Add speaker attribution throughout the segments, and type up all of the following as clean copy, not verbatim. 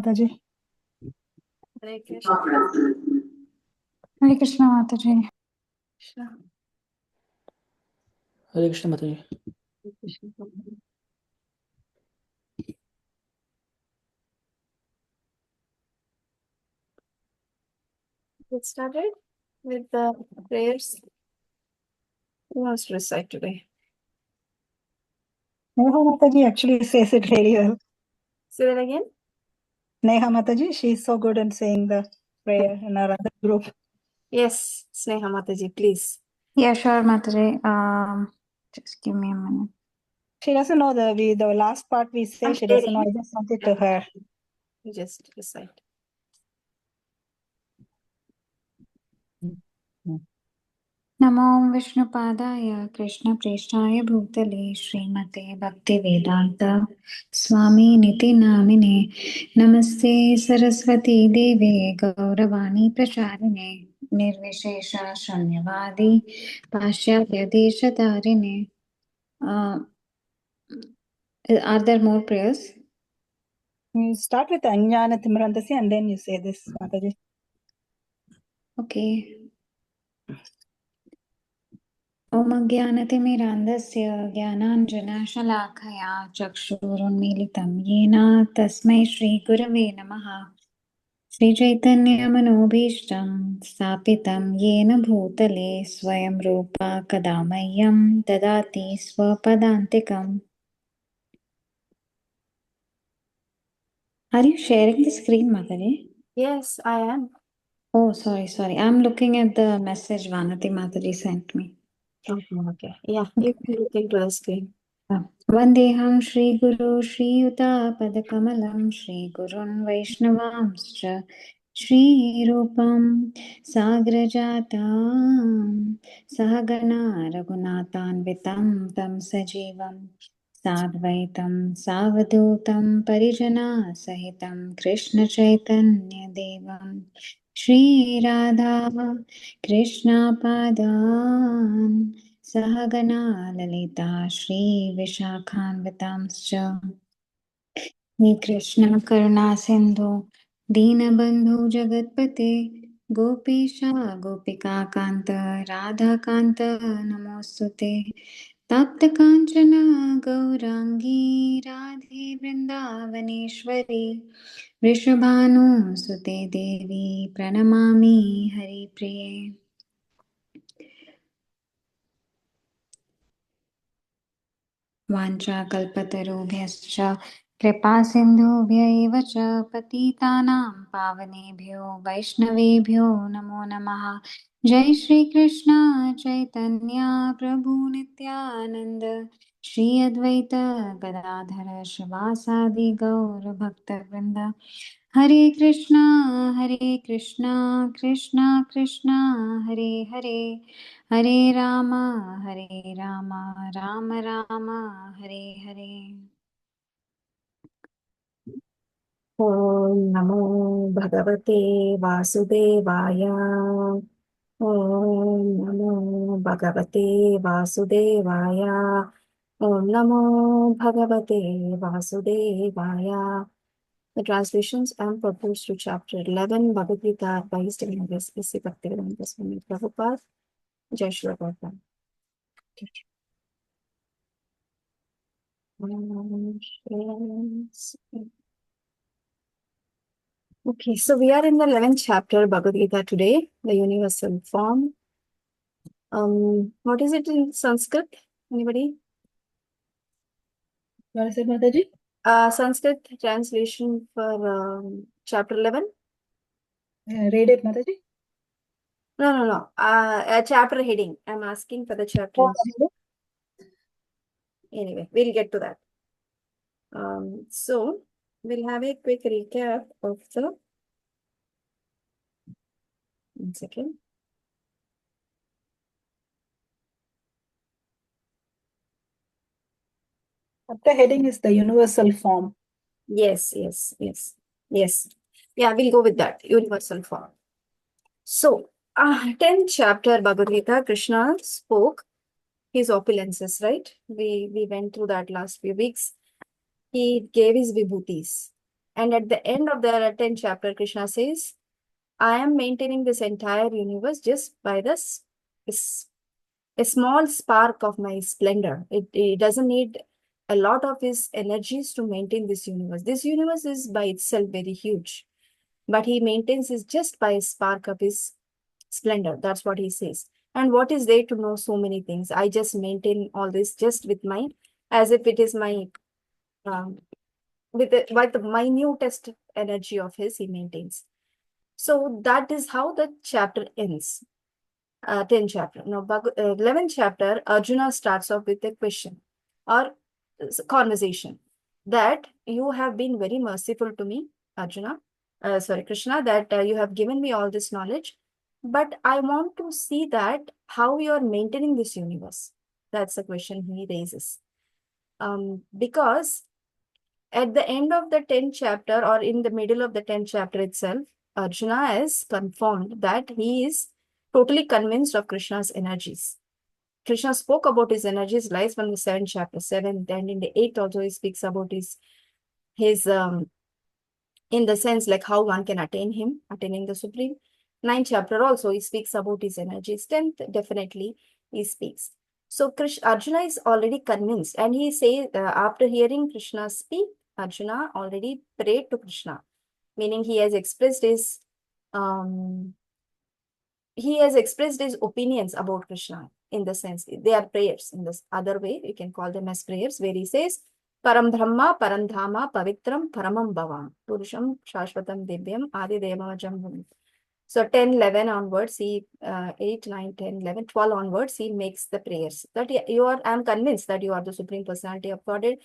Speaker 1: Mataji.
Speaker 2: Hare Krishna.
Speaker 1: Hare Krishna Mataji.
Speaker 2: Krishna.
Speaker 3: Hare Krishna Mataji.
Speaker 2: Hare Krishna. Get started with the prayers. Who wants to recite today?
Speaker 1: Neha Mataji actually says it very well.
Speaker 2: Say that again.
Speaker 1: Neha Mataji, she's so good in saying the prayer in our other group.
Speaker 2: Yes, Sneha Mataji, please.
Speaker 4: Yeah, sure, Mataji. Just give me a minute.
Speaker 1: She doesn't know the last part we say, she doesn't know. I just sent it to her.
Speaker 2: You just recite.
Speaker 4: नमो विष्णुपादाय कृष्णप्रेष्ठाय भूतले श्रीमते भक्तिवेदान्त स्वामिनिति नामिने नमस्ते सरस्वती देवे गौरवाणी प्रचारिणे निर्विशेष शून्यवादी पाश्चात्य देशतारिणे. Are there more prayers?
Speaker 1: You start with Ajnana Timrandasi and then you say this, Mataji.
Speaker 4: Okay. ॐ अज्ञानतिमिरान्धस्य ज्ञानाञ्जनशलाखया चक्षुरुन्मीलितं येन तस्मै श्रीगुरवे नमः. श्रीचैतन्यमनोभीष्टं स्थापितं येन भूतले स्वयं रूपा कदा मह्यं ददाति स्वपदान्तिकम्. Are you sharing the screen, Mataji?
Speaker 2: Yes, I am.
Speaker 4: Oh, sorry. I'm looking at the message Vanati Mataji sent me.
Speaker 2: Okay. Yeah, you can look into the screen.
Speaker 4: वन्देऽहं श्रीगुरो श्रीयुतापदकमलं श्रीगुरुन् वैष्णवांश्च श्रीरूपं साग्रजातां सहगणा रघुनाथान्वितं तं सजीवं साद्वैतं सावधूतं परिजनासहितं कृष्णचैतन्यदेवं श्रीराधा कृष्णपादान् सहगणा ललिता श्रीविशाखान्वितांश्च श्रीकृष्ण करुणा सिन्धु दीनबन्धु जगत्पते गोपीशा गोपिकान्त राधाकान्त नमोऽस्तुते तप्तकाञ्चन गौराङ्गी राधे वृन्दावनेश्वरी वृषभानुसुते देवी प्रणमामि हरिप्रिये. वाञ्छाकल्पतरुभ्यश्च कृपासिन्धुभ्य एव च पतितानां पावनेभ्यो वैष्णवेभ्यो नमो नमः. जय श्रीकृष्ण चैतन्य प्रभु नित्यानन्द श्री अद्वैत गदाधर शिवासादि गौरभक्तवृन्द. हरे कृष्णा कृष्णा कृष्णा हरे हरे, हरे राम राम राम हरे हरे.
Speaker 2: ॐ नमो भगवते वासुदेवाय. ॐ नमो भगवते वासुदेवाय. ॐ नमो भगवते वासुदेवाय. The translations and purports to chapter 11 Bhagavad Gita advised in English is Bhaktivedanta Swami Prabhupada. Jai Shri Prabhupada. Okay, so we are in the 11th chapter Bhagavad Gita today, the universal form. What is it in Sanskrit? Anybody?
Speaker 1: What is it, Mataji?
Speaker 2: Sanskrit translation for chapter 11?
Speaker 1: Read it, Mataji.
Speaker 2: No. Chapter heading. I'm asking for the chapter. Anyway, we'll get to that. So we'll have a quick recap of the. One second.
Speaker 1: The heading is the universal form.
Speaker 2: Yes. Yeah, we'll go with that. Universal form. So, 10th chapter Bhagavad Gita, Krishna spoke his opulences, right? We went through that last few weeks. He gave his vibhutis. And at the end of the 10th chapter, Krishna says, I am maintaining this entire universe just by this a small spark of my splendor. It doesn't need a lot of his energies to maintain this universe. This universe is by itself very huge, but he maintains it just by a spark of his splendor. That's what he says. And what is there to know so many things? I just maintain all this just with my, as if it is my, with the minutest energy of his, he maintains. So that is how the chapter ends. 10th chapter. Now, 11th chapter, Arjuna starts off with a question or conversation that you have been very merciful to me, Arjuna. Krishna, that you have given me all this knowledge, but I want to see that how you are maintaining this universe. That's the question he raises. Because at the end of the 10th chapter or in the middle of the 10th chapter itself, Arjuna has confirmed that he is totally convinced of Krishna's energies. Krishna spoke about his energies lies from the 7th chapter, 7th, and in the 8th also he speaks about his in the sense like how one can attain him, attaining the Supreme. 9th chapter also he speaks about his energies. 10th definitely he speaks. So Arjuna is already convinced, and he says after hearing Krishna speak, Arjuna already prayed to Krishna, meaning he has expressed his opinions about Krishna. In the sense, they are prayers. In this other way, you can call them as prayers, where he says, Param Brahma, Parandhama, Pavitram, Paramam Bhavam, Purusham, Shashvatam, Divyam, Adi Devamajam. So 10, 11 onwards, 8, 9, 10, 11, 12 onwards, he makes the prayers. That I'm convinced that you are the Supreme Personality of Godhead.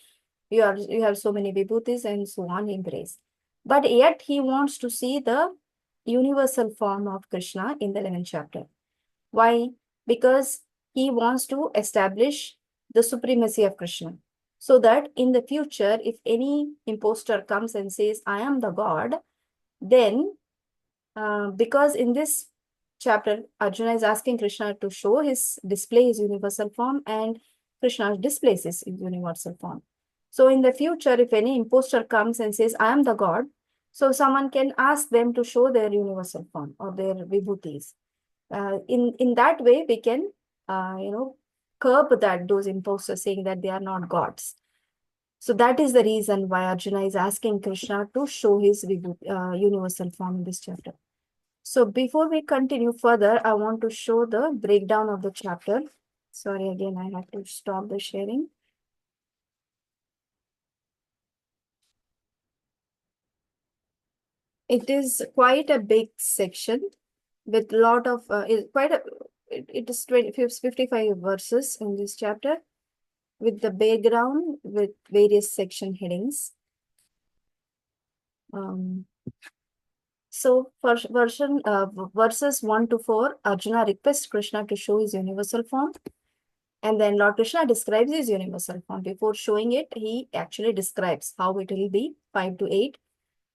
Speaker 2: You have so many vibhutis and so on, he prays. But yet he wants to see the universal form of Krishna in the 11th chapter. Why? Because he wants to establish the supremacy of Krishna, so that in the future, if any impostor comes and says, I am the God, then because in this chapter, Arjuna is asking Krishna to display his universal form, and Krishna displays his universal form. So in the future, if any impostor comes and says, I am the God, so someone can ask them to show their universal form or their vibhutis. In that way, we can, curb those imposters saying that they are not gods. So that is the reason why Arjuna is asking Krishna to show his universal form in this chapter. So before we continue further, I want to show the breakdown of the chapter. Sorry, again, I have to stop the sharing. It is quite a big section with a lot of, it is 55 verses in this chapter with the background with various section headings. So for verses 1 to 4, Arjuna requests Krishna to show his universal form. And then Lord Krishna describes his universal form. Before showing it, he actually describes how it will be, 5 to 8.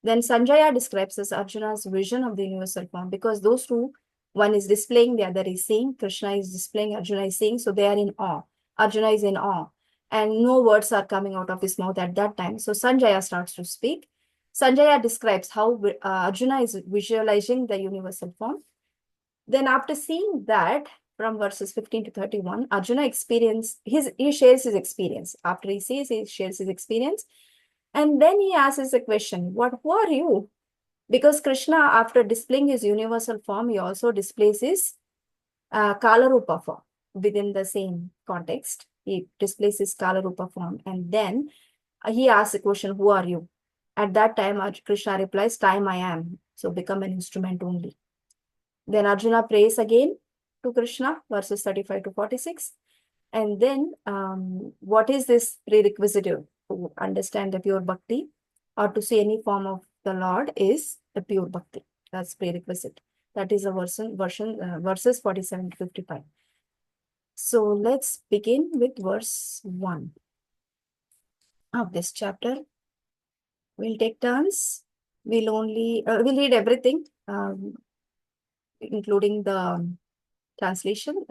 Speaker 2: Then Sanjaya describes as Arjuna's vision of the universal form, because those two, one is displaying, the other is seeing. Krishna is displaying, Arjuna is seeing, so they are in awe. Arjuna is in awe, and no words are coming out of his mouth at that time. So Sanjaya starts to speak. Sanjaya describes how Arjuna is visualizing the universal form. Then after seeing that, from verses 15 to 31, Arjuna he shares his experience. After he sees, he shares his experience. And then he asks a question, who are you? Because Krishna, after displaying his universal form, he also displays his Kala Rupa form within the same context. He displays his Kala Rupa form. And then he asks the question, who are you? At that time, Krishna replies, time I am. So become an instrument only. Then Arjuna prays again to Krishna, verses 35 to 46. And then what is this prerequisite to understand the pure bhakti or to see any form of the Lord is the pure bhakti. That's prerequisite. That is a verses 47 to 55. So let's begin with verse 1 of this chapter. We'll take turns. We'll read everything, including the translation.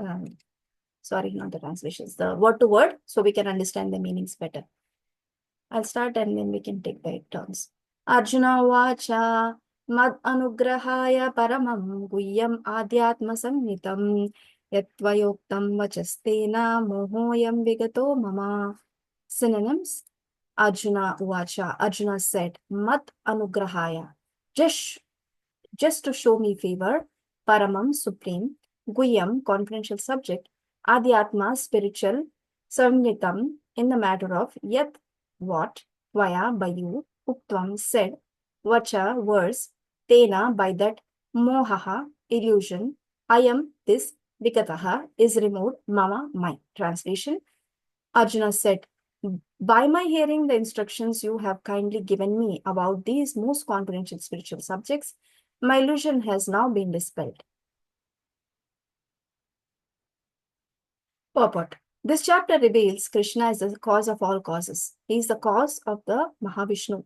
Speaker 2: Sorry, not the translations, the word to word, so we can understand the meanings better. I'll start and then we can take by turns. Arjuna Uvacha Mad Anugrahaya Paramam Guhyam Adhyatma Samhitam Yatvayoktam Vachastena Mohoyam Vigato Mama. Synonyms. Arjuna Uvacha. Arjuna said, Mat Anugrahaya. Just to show me favor. Paramam, supreme. Guhyam, confidential subject. Adhyatma, spiritual. Samnitam, in the matter of. Yat, what. Vaya, by you. Uktvam, said. Vacha, words. Tena, by that. Mohaha, illusion. Ayam, this. Vikataha, is removed. Mama, my. Translation. Arjuna said, by my hearing the instructions you have kindly given me about these most confidential spiritual subjects, my illusion has now been dispelled. Purport. This chapter reveals Krishna as the cause of all causes. He is the cause of the Mahavishnu,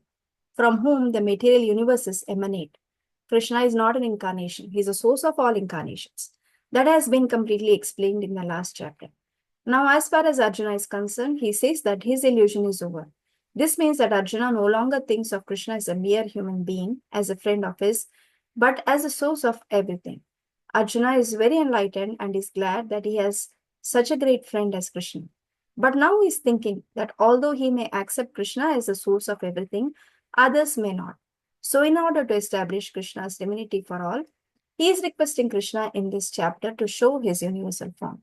Speaker 2: from whom the material universes emanate. Krishna is not an incarnation. He is the source of all incarnations. That has been completely explained in the last chapter. Now, as far as Arjuna is concerned, he says that his illusion is over. This means that Arjuna no longer thinks of Krishna as a mere human being, as a friend of his, but as a source of everything. Arjuna is very enlightened and is glad that he has such a great friend as Krishna. But now he is thinking that although he may accept Krishna as the source of everything, others may not. So, in order to establish Krishna's divinity for all, he is requesting Krishna in this chapter to show his universal form.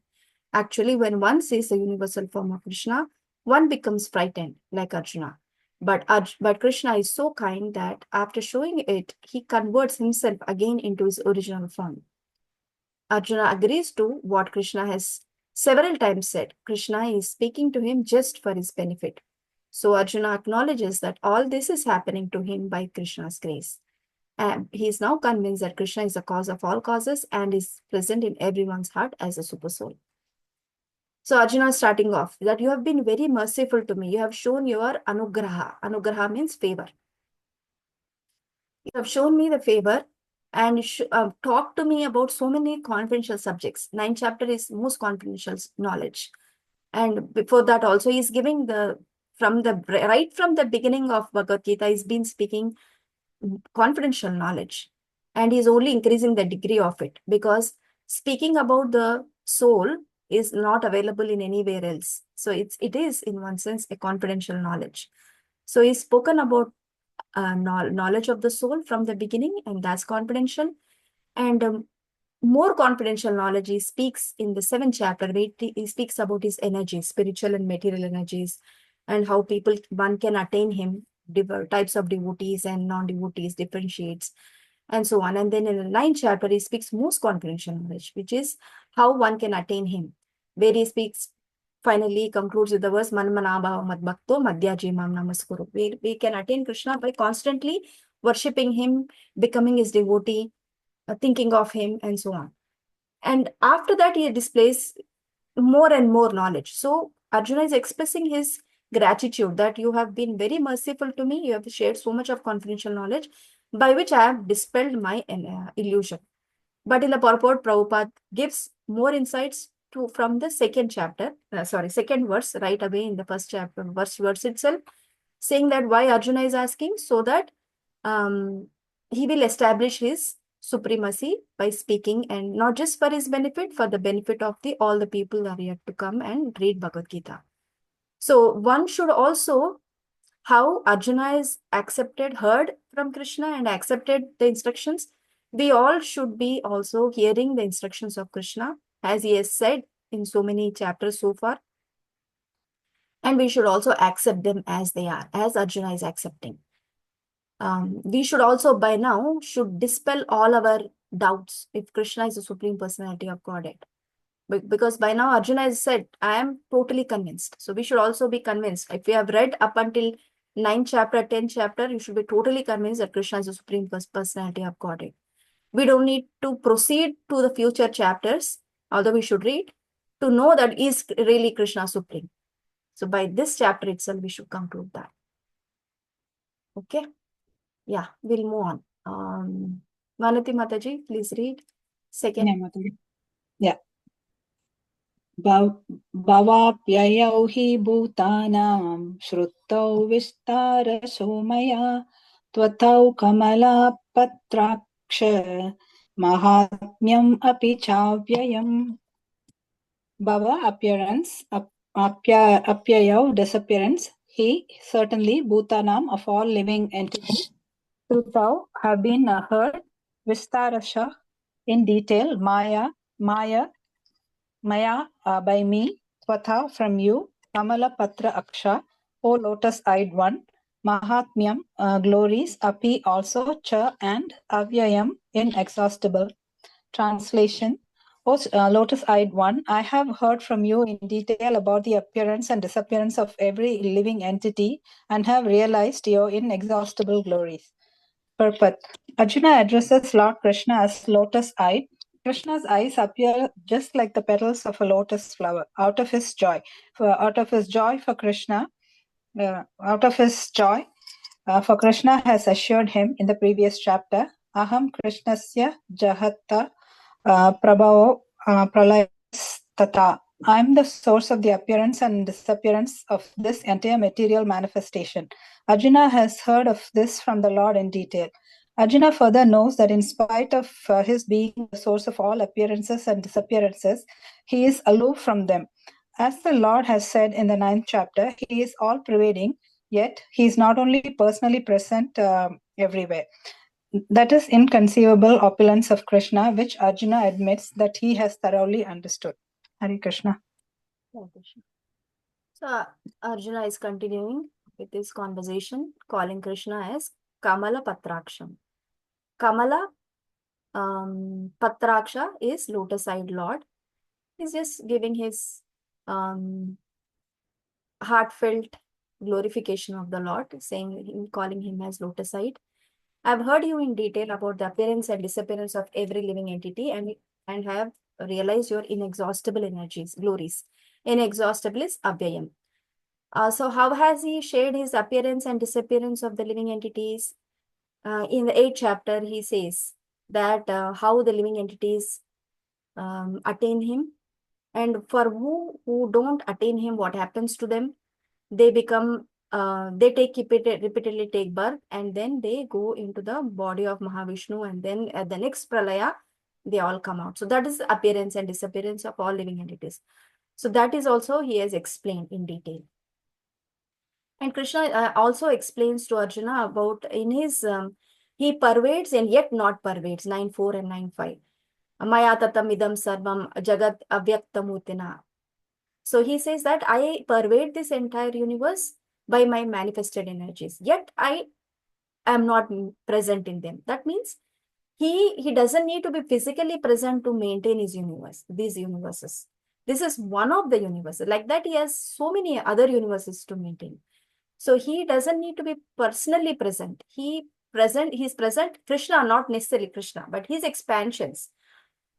Speaker 2: Actually, when one sees the universal form of Krishna, one becomes frightened, like Arjuna. But Krishna is so kind that after showing it, he converts himself again into his original form. Arjuna agrees to what Krishna has several times said. Krishna is speaking to him just for his benefit. So Arjuna acknowledges that all this is happening to him by Krishna's grace. And he is now convinced that Krishna is the cause of all causes and is present in everyone's heart as a super soul. So Arjuna is starting off that you have been very merciful to me. You have shown your anugraha. Anugraha means favor. You have shown me the favor and talked to me about so many confidential subjects. 9th chapter is most confidential knowledge. And before that also he is giving right from the beginning of Bhagavad Gita, he's been speaking confidential knowledge. And he's only increasing the degree of it because speaking about the soul is not available in anywhere else. So it is in one sense a confidential knowledge. So he's spoken about knowledge of the soul from the beginning, and that's confidential. And more confidential knowledge he speaks in the 7th chapter. He speaks about his energies, spiritual and material energies, and how one can attain him, types of devotees and non-devotees, differentiates, and so on. And then in the 9th chapter, he speaks most confidential knowledge, which is how one can attain him, where he speaks, finally concludes with the verse, Manmanabha Madbhakto Madhyajimam Namaskuru. We can attain Krishna by constantly worshipping him, becoming his devotee, thinking of him, and so on. And after that, he displays more and more knowledge. So Arjuna is expressing his gratitude that you have been very merciful to me. You have shared so much of confidential knowledge by which I have dispelled my illusion. But in the purport, Prabhupada gives more insights from the second verse, right away in the first chapter, verse itself, saying that why Arjuna is asking, so that he will establish his supremacy by speaking, and not just for his benefit, for the benefit of all the people that are yet to come and read Bhagavad Gita. So one should also, how Arjuna is heard from Krishna and accepted the instructions, we all should be also hearing the instructions of Krishna, as he has said in so many chapters so far. And we should also accept them as they are, as Arjuna is accepting. We should also by now dispel all our doubts if Krishna is the Supreme Personality of Godhead. Because by now Arjuna has said, I am totally convinced. So we should also be convinced. If we have read up until 9th chapter, 10th chapter, you should be totally convinced that Krishna is the Supreme Personality of Godhead. We don't need to proceed to the future chapters, although we should read, to know that is really Krishna Supreme. So by this chapter itself, we should conclude that. Okay? Yeah, we'll move on. Vanati Mataji, please read. Second.
Speaker 1: Yeah, Mataji. Yeah. Bhavapyayau hi bhutanam shruttau vistara somaya त्वथौ कमलापत्राक्ष mahatmyam api chavyayam. Bhava, appearance, apyayau, disappearance. He, certainly, bhutanam, of all living entities. Trutau, have been heard. Vistarasha, in detail. Maya, Maya, by me. Twatha, from you. Kamala Patra Aksha, O lotus-eyed one. Mahatmyam, glories. Api, also. Cha, and. Avyayam, inexhaustible. Translation. O lotus-eyed one, I have heard from you in detail about the appearance and disappearance of every living entity and have realized your inexhaustible glories. Purport. Arjuna addresses Lord Krishna as lotus-eyed. Krishna's eyes appear just like the petals of a lotus flower. Out of his joy for Krishna, for Krishna has assured him in the previous chapter, Aham Krishnasya Jahatta Prabhavo Pralayastata. I am the source of the appearance and disappearance of this entire material manifestation. Arjuna has heard of this from the Lord in detail. Arjuna further knows that in spite of his being the source of all appearances and disappearances, he is aloof from them. As the Lord has said in the 9th chapter, he is all-pervading, yet he is not only personally present everywhere. That is inconceivable opulence of Krishna, which Arjuna admits that he has thoroughly understood. Hare Krishna.
Speaker 2: Hare Krishna. So Arjuna is continuing with this conversation, calling Krishna as Kamala Patraksham. Kamala Patraksha is lotus-eyed Lord. He's just giving his heartfelt glorification of the Lord, calling him as lotus-eyed. I've heard you in detail about the appearance and disappearance of every living entity and have realized your inexhaustible energies, glories. Inexhaustible is Abhyayam. So how has he shared his appearance and disappearance of the living entities? In the 8th chapter, he says that how the living entities attain him, and for who don't attain him, what happens to them? They become, they repeatedly take birth, and then they go into the body of Mahavishnu, and then at the next pralaya, they all come out. So that is the appearance and disappearance of all living entities. So that is also he has explained in detail. And Krishna also explains to Arjuna about in his, he pervades and yet not pervades, 9.4 and 9.5. Maya tatam idam sarvam jagat avyaktamutina. So he says that I pervade this entire universe by my manifested energies, yet I am not present in them. That means he doesn't need to be physically present to maintain his universe, these universes. This is one of the universes. Like that, he has so many other universes to maintain. So he doesn't need to be personally present. He's present, Krishna, not necessarily Krishna, but his expansions.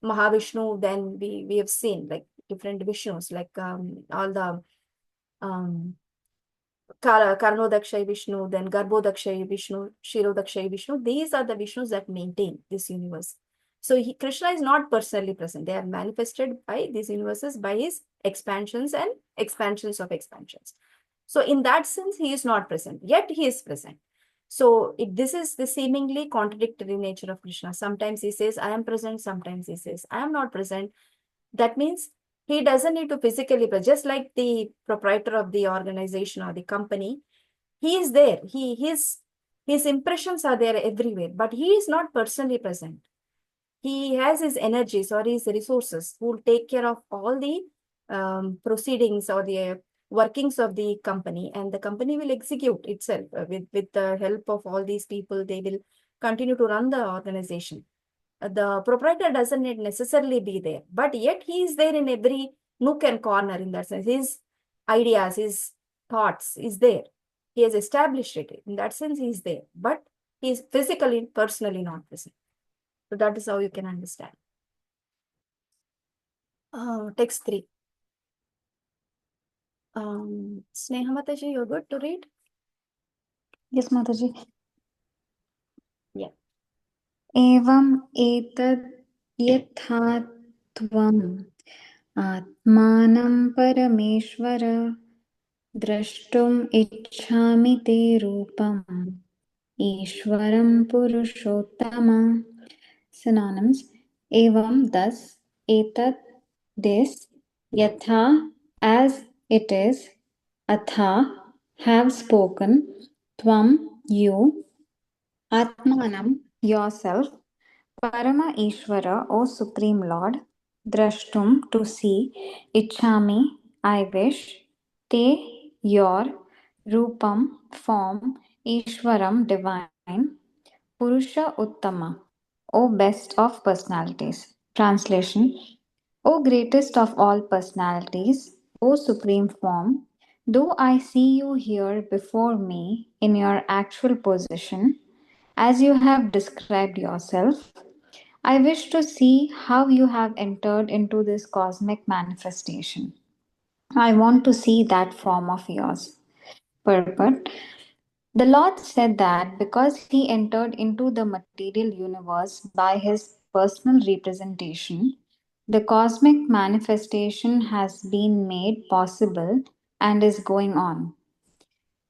Speaker 2: Mahavishnu, then we have seen like different Vishnus, like all the Karnodakshay Vishnu, then Garbhodakshay Vishnu, Shirodakshay Vishnu. These are the Vishnus that maintain this universe. So Krishna is not personally present. They are manifested by these universes by his expansions and expansions of expansions. So in that sense, he is not present, yet he is present. So this is the seemingly contradictory nature of Krishna. Sometimes he says, I am present. Sometimes he says, I am not present. That means he doesn't need to physically present. Just like the proprietor of the organization or the company, he is there. His impressions are there everywhere, but he is not personally present. He has his energies or his resources who will take care of all the proceedings or the workings of the company, and the company will execute itself with the help of all these people. They will continue to run the organization. The proprietor doesn't necessarily be there, but yet he is there in every nook and corner. In that sense, his ideas, his thoughts is there. He has established it. In that sense, he is there, but he is physically, personally not present. So that is how you can understand. Text 3. Sneha Mataji, you're good to read?
Speaker 4: Yes, Mataji.
Speaker 2: Yeah.
Speaker 4: Evam etad yatha tvam atmanam parameshvara drashtum ichhami te rupam Ishwaram Purushottama. Synonyms. Evam, thus, etat, this, yatha, as it is, atha, have spoken, tvam, you, atmanam, yourself, Parama Ishvara, O Supreme Lord, Drashtum, to see, Ichhami, I wish, Te, your, Rupam, form, Ishwaram, divine, Purusha Uttama, O best of personalities. Translation: O greatest of all personalities, O supreme form, though I see you here before me in your actual position, as you have described yourself, I wish to see how you have entered into this cosmic manifestation. I want to see that form of yours. Purport. The Lord said that because he entered into the material universe by his personal representation, the cosmic manifestation has been made possible and is going on.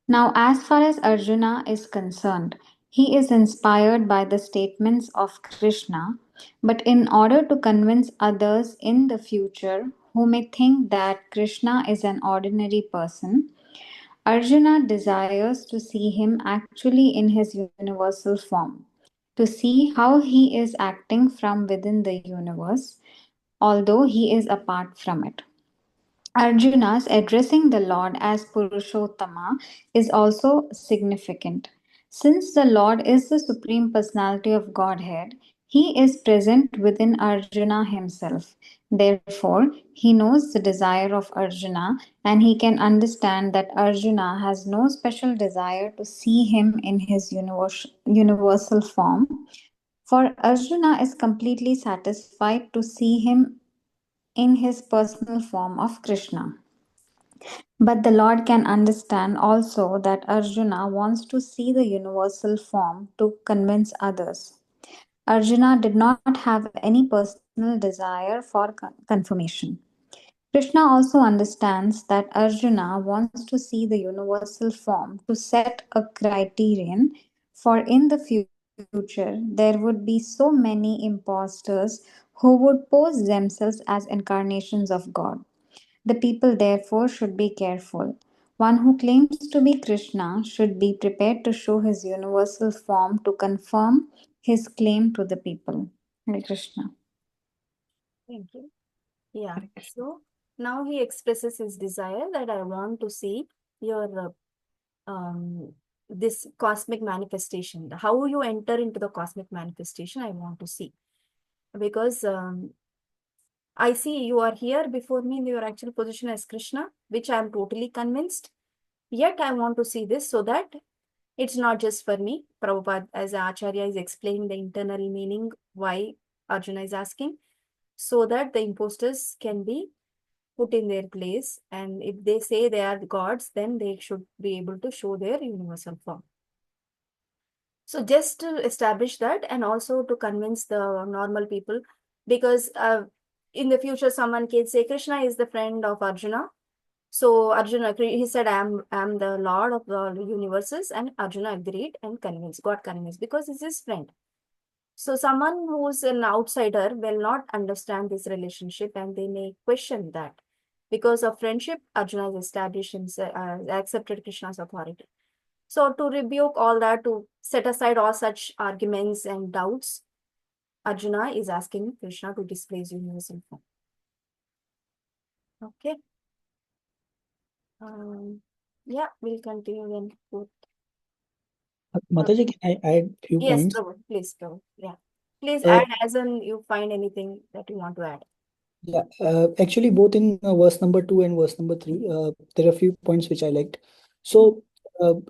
Speaker 4: Now, as far as Arjuna is concerned, he is inspired by the statements of Krishna, but in order to convince others in the future who may think that Krishna is an ordinary person, Arjuna desires to see him actually in his universal form, to see how he is acting from within the universe, although he is apart from it. Arjuna's addressing the Lord as Purushottama is also significant. Since the Lord is the Supreme Personality of Godhead, he is present within Arjuna himself. Therefore, he knows the desire of Arjuna and he can understand that Arjuna has no special desire to see him in his universal form. For Arjuna is completely satisfied to see him in his personal form of Krishna. But the Lord can understand also that Arjuna wants to see the universal form to convince others. Arjuna did not have any personal desire for confirmation. Krishna also understands that Arjuna wants to see the universal form to set a criterion, for in the future there would be so many impostors who would pose themselves as incarnations of God. The people therefore should be careful. One who claims to be Krishna should be prepared to show his universal form to confirm his claim to the people. Hare Krishna.
Speaker 2: Thank you. Yeah. So now he expresses his desire that I want to see your this cosmic manifestation. How you enter into the cosmic manifestation, I want to see. Because I see you are here before me in your actual position as Krishna, which I am totally convinced. Yet I want to see this so that it's not just for me. Prabhupada, as Acharya, is explaining the internal meaning why Arjuna is asking, so that the imposters can be put in their place. And if they say they are gods, then they should be able to show their universal form. So just to establish that, and also to convince the normal people, because in the future someone can say Krishna is the friend of Arjuna. So Arjuna, he said, I'm the Lord of the universes, and Arjuna agreed and got convinced because he's his friend. So someone who's an outsider will not understand this relationship, and they may question that. Because of friendship, Arjuna has established himself, accepted Krishna's authority. So to rebuke all that, to set aside all such arguments and doubts, Arjuna is asking Krishna to display his universal form. Okay. Yeah, we'll continue then.
Speaker 3: Mataji, can I add few
Speaker 2: Yes,
Speaker 3: points?
Speaker 2: Prabhu, please, Prabhu. Yeah. Please
Speaker 3: Uh,
Speaker 2: add as in you find anything that you want to add.
Speaker 3: Yeah, actually, both in verse number 2 and verse number 3, there are a few points which I liked. So,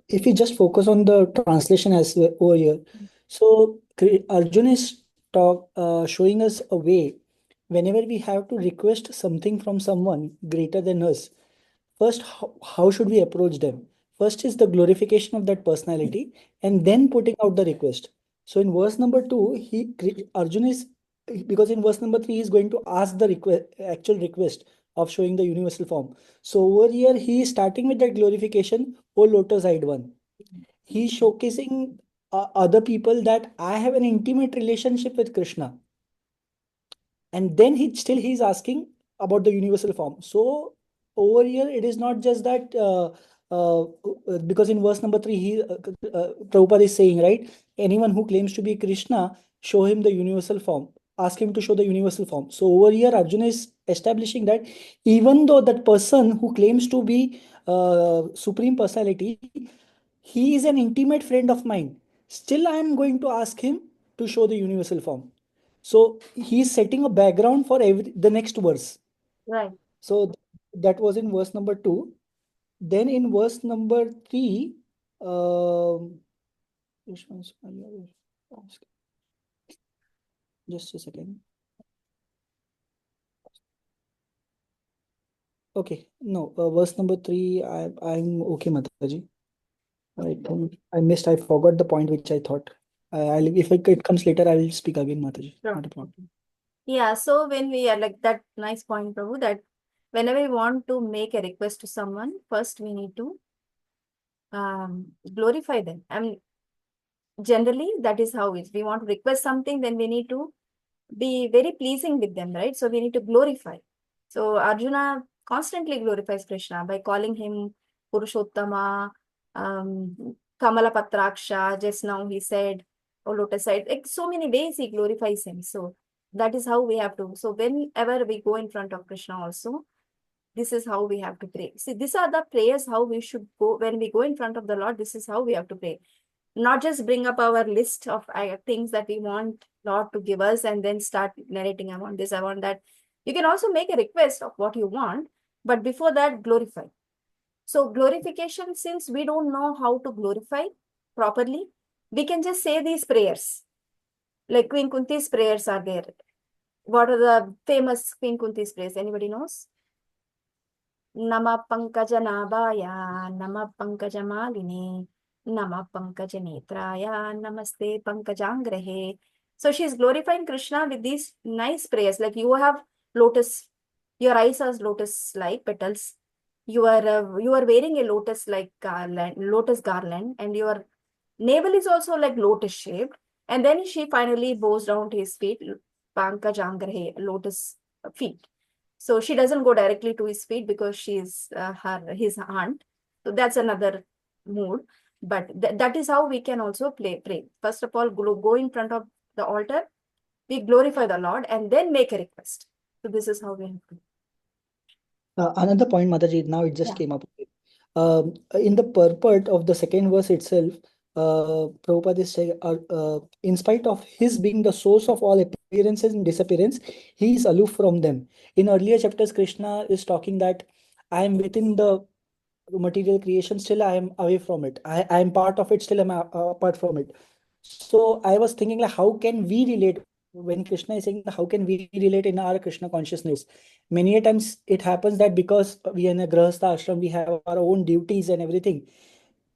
Speaker 3: if we just focus on the translation as over here, so Arjun is showing us a way whenever we have to request something from someone greater than us. First, how should we approach them? First is the glorification of that personality, and then putting out the request. So in verse number 2, Arjun is, because in verse number 3 he's going to ask the actual request of showing the universal form. So over here he is starting with that glorification, O lotus eyed one. He's showcasing other people that I have an intimate relationship with Krishna. And then he's asking about the universal form. So over here, it is not just that because in verse number 3, Prabhupada is saying, right, anyone who claims to be Krishna, show him the universal form. Ask him to show the universal form. So over here, Arjuna is establishing that even though that person who claims to be Supreme Personality, he is an intimate friend of mine, still I am going to ask him to show the universal form. So he's setting a background for the next verse.
Speaker 2: Right.
Speaker 3: So that was in verse number 2. Then in verse number 3, which one's just a second. Okay, no, verse number 3, I'm okay, Mataji. I missed, I forgot the point which I thought. If it comes later, I will speak again, Mataji.
Speaker 2: Sure.
Speaker 3: Not a problem.
Speaker 2: Yeah, so when we are like that, nice point, Prabhu, that whenever we want to make a request to someone, first we need to glorify them. And generally, that is how it is. We want to request something, then we need to be very pleasing with them, right? So we need to glorify. So Arjuna constantly glorifies Krishna by calling him Purushottama, Kamala Patraksha. Just now he said, or lotus side. Like so many ways he glorifies him. So that is how we have to. So whenever we go in front of Krishna also, this is how we have to pray. See, these are the prayers how we should go when we go in front of the Lord. This is how we have to pray. Not just bring up our list of things that we want Lord to give us and then start narrating, I want this, I want that. You can also make a request of what you want, but before that, glorify. So glorification, since we don't know how to glorify properly, we can just say these prayers. Like Queen Kunti's prayers are there. What are the famous Queen Kunti's prayers? Anybody knows? Nama Pankaja Nabhaya, Nama Pankaja Maline, Nama Pankaja Netraya, Namaste Pankajangrehe. So she's glorifying Krishna with these nice prayers. Like you have lotus, your eyes are lotus-like petals. You are wearing a lotus-like lotus garland, and your navel is also like lotus-shaped. And then she finally bows down to his feet, Pankajangrehe, lotus feet. So she doesn't go directly to his feet because she's his aunt. So that's another mood. But that is how we can also pray. First of all, go in front of the altar, we glorify the Lord, and then make a request. So this is how we have to.
Speaker 3: Another point, Mataji, now it just
Speaker 2: Yeah.
Speaker 3: came up. In the purport of the second verse itself, Prabhupada is saying, in spite of his being the source of all appearances and disappearance, he is aloof from them. In earlier chapters, Krishna is talking that I am within the material creation, still I am away from it. I am part of it, still I'm apart from it. So I was thinking, like, how can we relate when Krishna is saying, how can we relate in our Krishna consciousness? Many a times it happens that because we are in a Grahastha ashram, we have our own duties and everything.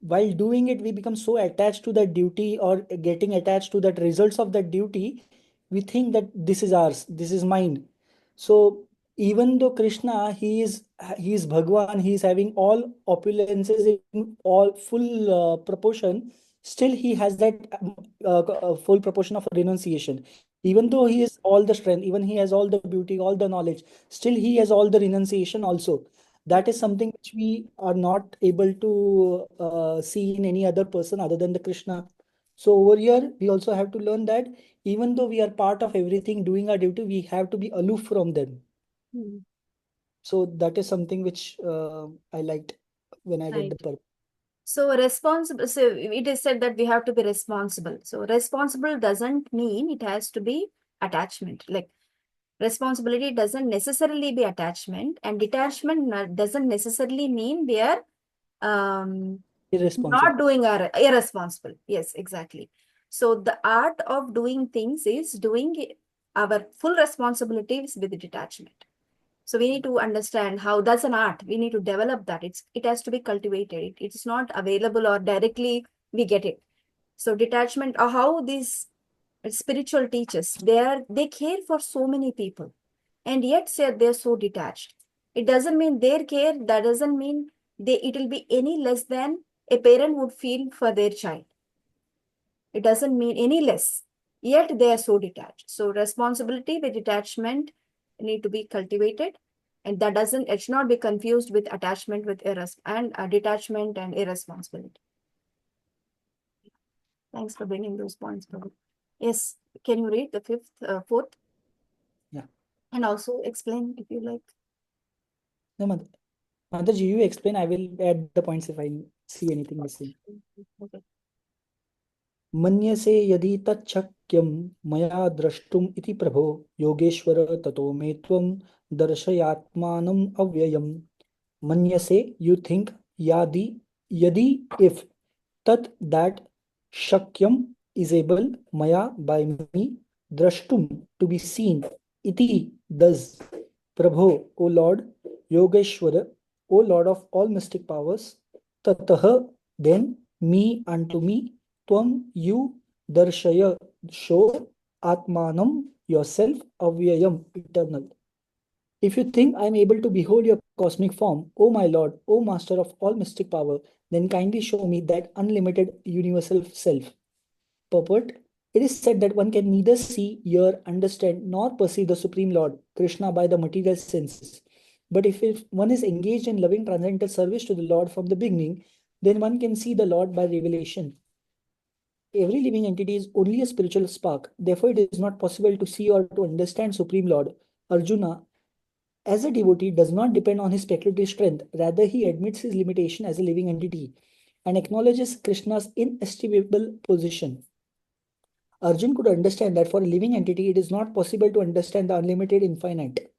Speaker 3: While doing it, we become so attached to that duty or getting attached to that results of that duty. We think that this is ours, this is mine. So even though Krishna, he is Bhagwan, he is having all opulences in all full proportion, still he has that full proportion of renunciation. Even though he is all the strength, even he has all the beauty, all the knowledge, still he has all the renunciation also. That is something which we are not able to see in any other person other than the Krishna. So over here, we also have to learn that even though we are part of everything, doing our duty, we have to be aloof from them. So that is something which I liked when I read the purpose.
Speaker 2: So responsible, so it is said that we have to be responsible. So responsible doesn't mean it has to be attachment. Like responsibility doesn't necessarily be attachment, and detachment doesn't necessarily mean we are
Speaker 3: Irresponsible.
Speaker 2: not doing our irresponsible. Yes, exactly. So the art of doing things is doing our full responsibilities with detachment. So we need to understand how that's an art. We need to develop that. It has to be cultivated. It's not available or directly we get it. So detachment, or how these spiritual teachers, they care for so many people, and yet say they're so detached. It doesn't mean their care. That doesn't mean it will be any less than a parent would feel for their child. It doesn't mean any less. Yet they are so detached. So responsibility with detachment need to be cultivated, and that doesn't, it should not be confused with attachment with detachment and irresponsibility. Thanks for bringing those points, Prabhu. Yes, can you read the fourth?
Speaker 3: Yeah.
Speaker 2: And also explain if you like.
Speaker 3: No, Mataji, you explain. I will add the points if I see anything missing.
Speaker 2: Okay.
Speaker 3: मन्यसे यदि तच्छक्यं मया द्रष्टुम् इति प्रभो योगेश्वर ततो मे त्वं दर्शयात्मानम् अव्ययम्. Manyase, you think, yadi, if, tat, that, shakyam, is able, maya, by me, drashtum, to be seen, iti, does, prabho, O Lord, yogeshwara, O Lord of all mystic powers, tataha, then, me, unto me, tvam, you, darshaya, show, atmanam, yourself, avyayam, eternal. If you think I am able to behold your cosmic form, O my Lord, O Master of all mystic power, then kindly show me that unlimited universal self. Purport: it is said that one can neither see, hear, understand, nor perceive the Supreme Lord, Krishna, by the material senses. But if one is engaged in loving transcendental service to the Lord from the beginning, then one can see the Lord by revelation. Every living entity is only a spiritual spark. Therefore, it is not possible to see or to understand Supreme Lord. Arjuna, as a devotee, does not depend on his speculative strength. Rather, he admits his limitation as a living entity and acknowledges Krishna's inestimable position. Arjun could understand that for a living entity, it is not possible to understand the unlimited infinite.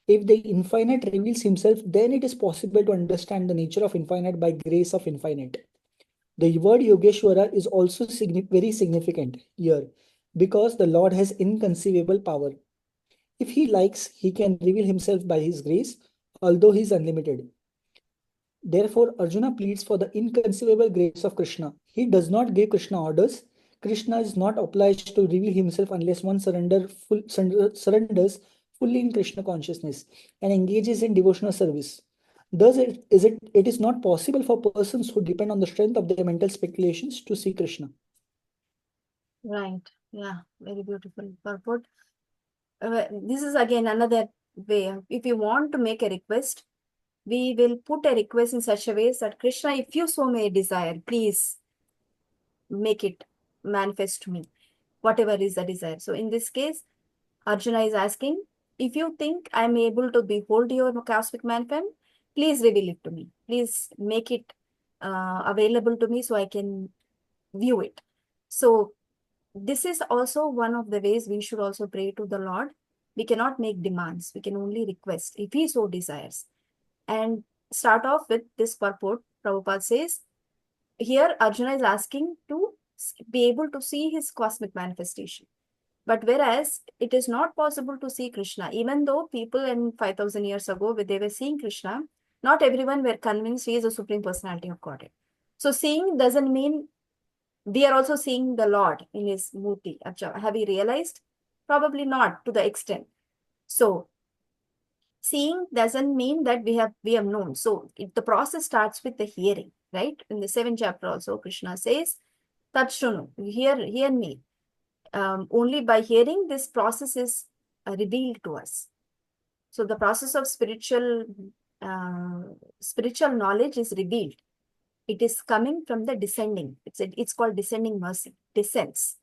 Speaker 3: If the infinite reveals himself, then it is possible to understand the nature of infinite by grace of infinite. The word Yogeshwara is also very significant here because the Lord has inconceivable power. If he likes, he can reveal himself by his grace, although he is unlimited. Therefore, Arjuna pleads for the inconceivable grace of Krishna. He does not give Krishna orders. Krishna is not obliged to reveal himself unless one surrenders fully in Krishna consciousness and engages in devotional service. Thus, it is not possible for persons who depend on the strength of their mental speculations to see Krishna.
Speaker 2: Right. Yeah, very beautiful purport. This is again another way. If you want to make a request, we will put a request in such a way that Krishna, if you so may desire, please make it manifest to me, whatever is the desire. So in this case, Arjuna is asking, if you think I'm able to behold your cosmic manifest, please reveal it to me. Please make it available to me so I can view it. So this is also one of the ways we should also pray to the Lord. We cannot make demands. We can only request if he so desires. And start off with this purport. Prabhupada says, here Arjuna is asking to be able to see his cosmic manifestation. But whereas it is not possible to see Krishna, even though people in 5,000 years ago, when they were seeing Krishna, not everyone were convinced he is the Supreme Personality of Godhead. So seeing doesn't mean we are also seeing the Lord in his Murti. Have we realized? Probably not to the extent. So seeing doesn't mean that we have known. So the process starts with the hearing, right? In the 7th chapter also, Krishna says, Tatshunu, hear me. Only by hearing, this process is revealed to us. So the process of spiritual knowledge is revealed. It is coming from the descending. It's called descending mercy, descends.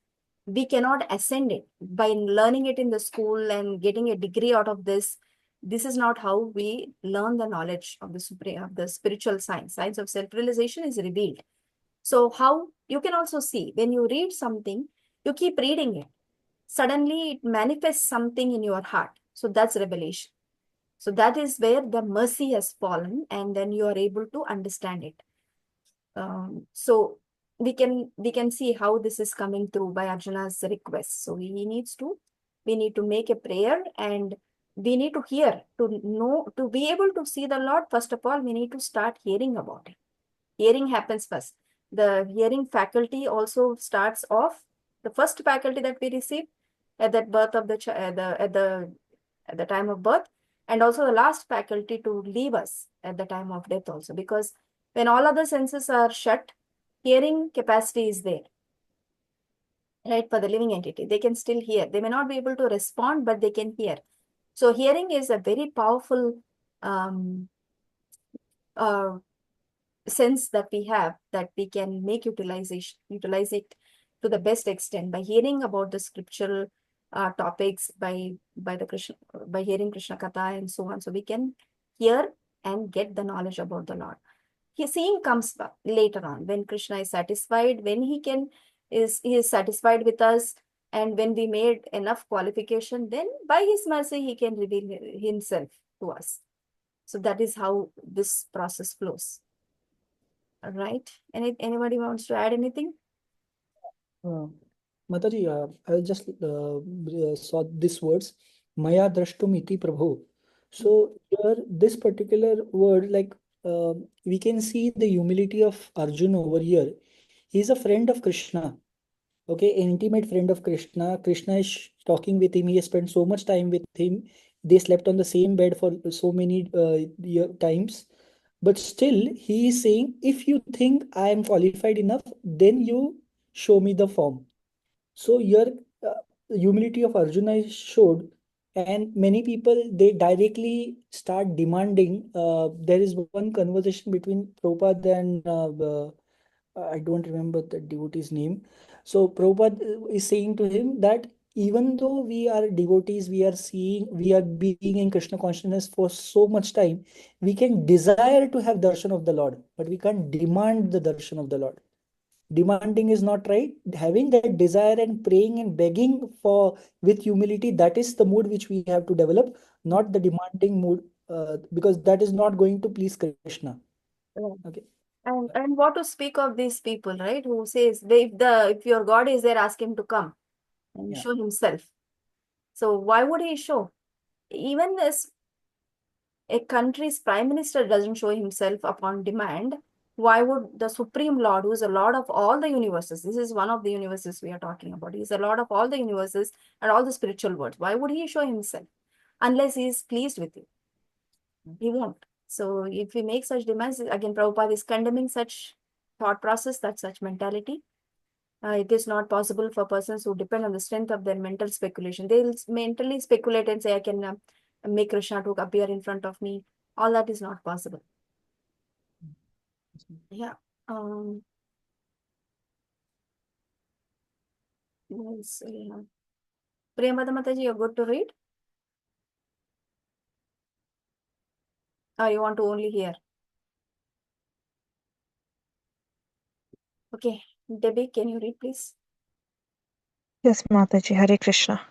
Speaker 2: We cannot ascend it by learning it in the school and getting a degree out of this. This is not how we learn the knowledge of the spiritual science. Science of self-realization is revealed. So how you can also see when you read something, you keep reading it. Suddenly it manifests something in your heart. So that's revelation. So that is where the mercy has fallen, and then you are able to understand it. So we can see how this is coming through by Arjuna's request. So we need to make a prayer, and we need to hear, to know, to be able to see the Lord. First of all, we need to start hearing about it. Hearing happens first. The hearing faculty also starts off, the first faculty that we receive at that birth of at the time of birth, and also the last faculty to leave us at the time of death also, because when all other senses are shut, hearing capacity is there. right? For the living entity, they can still hear. They may not be able to respond, but they can hear. So hearing is a very powerful sense that we have, that we can utilize it to the best extent by hearing about the scriptural topics, by hearing Krishna Katha and so on. So we can hear and get the knowledge about the Lord. Seeing comes later on, when Krishna is satisfied, when he is satisfied with us, and when we made enough qualification, then by his mercy he can reveal himself to us. So that is how this process flows. All right. Anybody wants to add anything?
Speaker 3: Mataji, I just saw these words, Maya drashtum iti prabhu. So here, this particular word, like we can see the humility of Arjuna over here. He's a friend of Krishna. Okay, intimate friend of Krishna. Krishna is talking with him. He has spent so much time with him. They slept on the same bed for so many times. But still, he is saying, if you think I am qualified enough, then you show me the form. So here, humility of Arjuna is showed, and many people, they directly start demanding. There is one conversation between Prabhupada and I don't remember the devotee's name. So Prabhupada is saying to him that even though we are devotees, we are being in Krishna consciousness for so much time, we can desire to have darshan of the Lord, but we can't demand the darshan of the Lord. Demanding is not right. Having that desire and praying and begging for with humility, that is the mood which we have to develop, not the demanding mood, because that is not going to please Krishna. Okay.
Speaker 2: And what to speak of these people, right? Who says, if your God is there, ask him to come and show himself. So why would he show? Even as a country's prime minister doesn't show himself upon demand, why would the Supreme Lord, who is the Lord of all the universes, this is one of the universes we are talking about, he is the Lord of all the universes and all the spiritual worlds, why would he show himself? Unless he is pleased with you. He won't. So if we make such demands, again, Prabhupada is condemning such thought process, such mentality. It is not possible for persons who depend on the strength of their mental speculation. They'll mentally speculate and say, I can make Krishna to appear in front of me. All that is not possible. Yeah. Let's see. Priyamada Mataji, you're good to read? Or you want to only hear? Okay. Debbie, can you read, please?
Speaker 5: Yes, Mataji. Hare Krishna.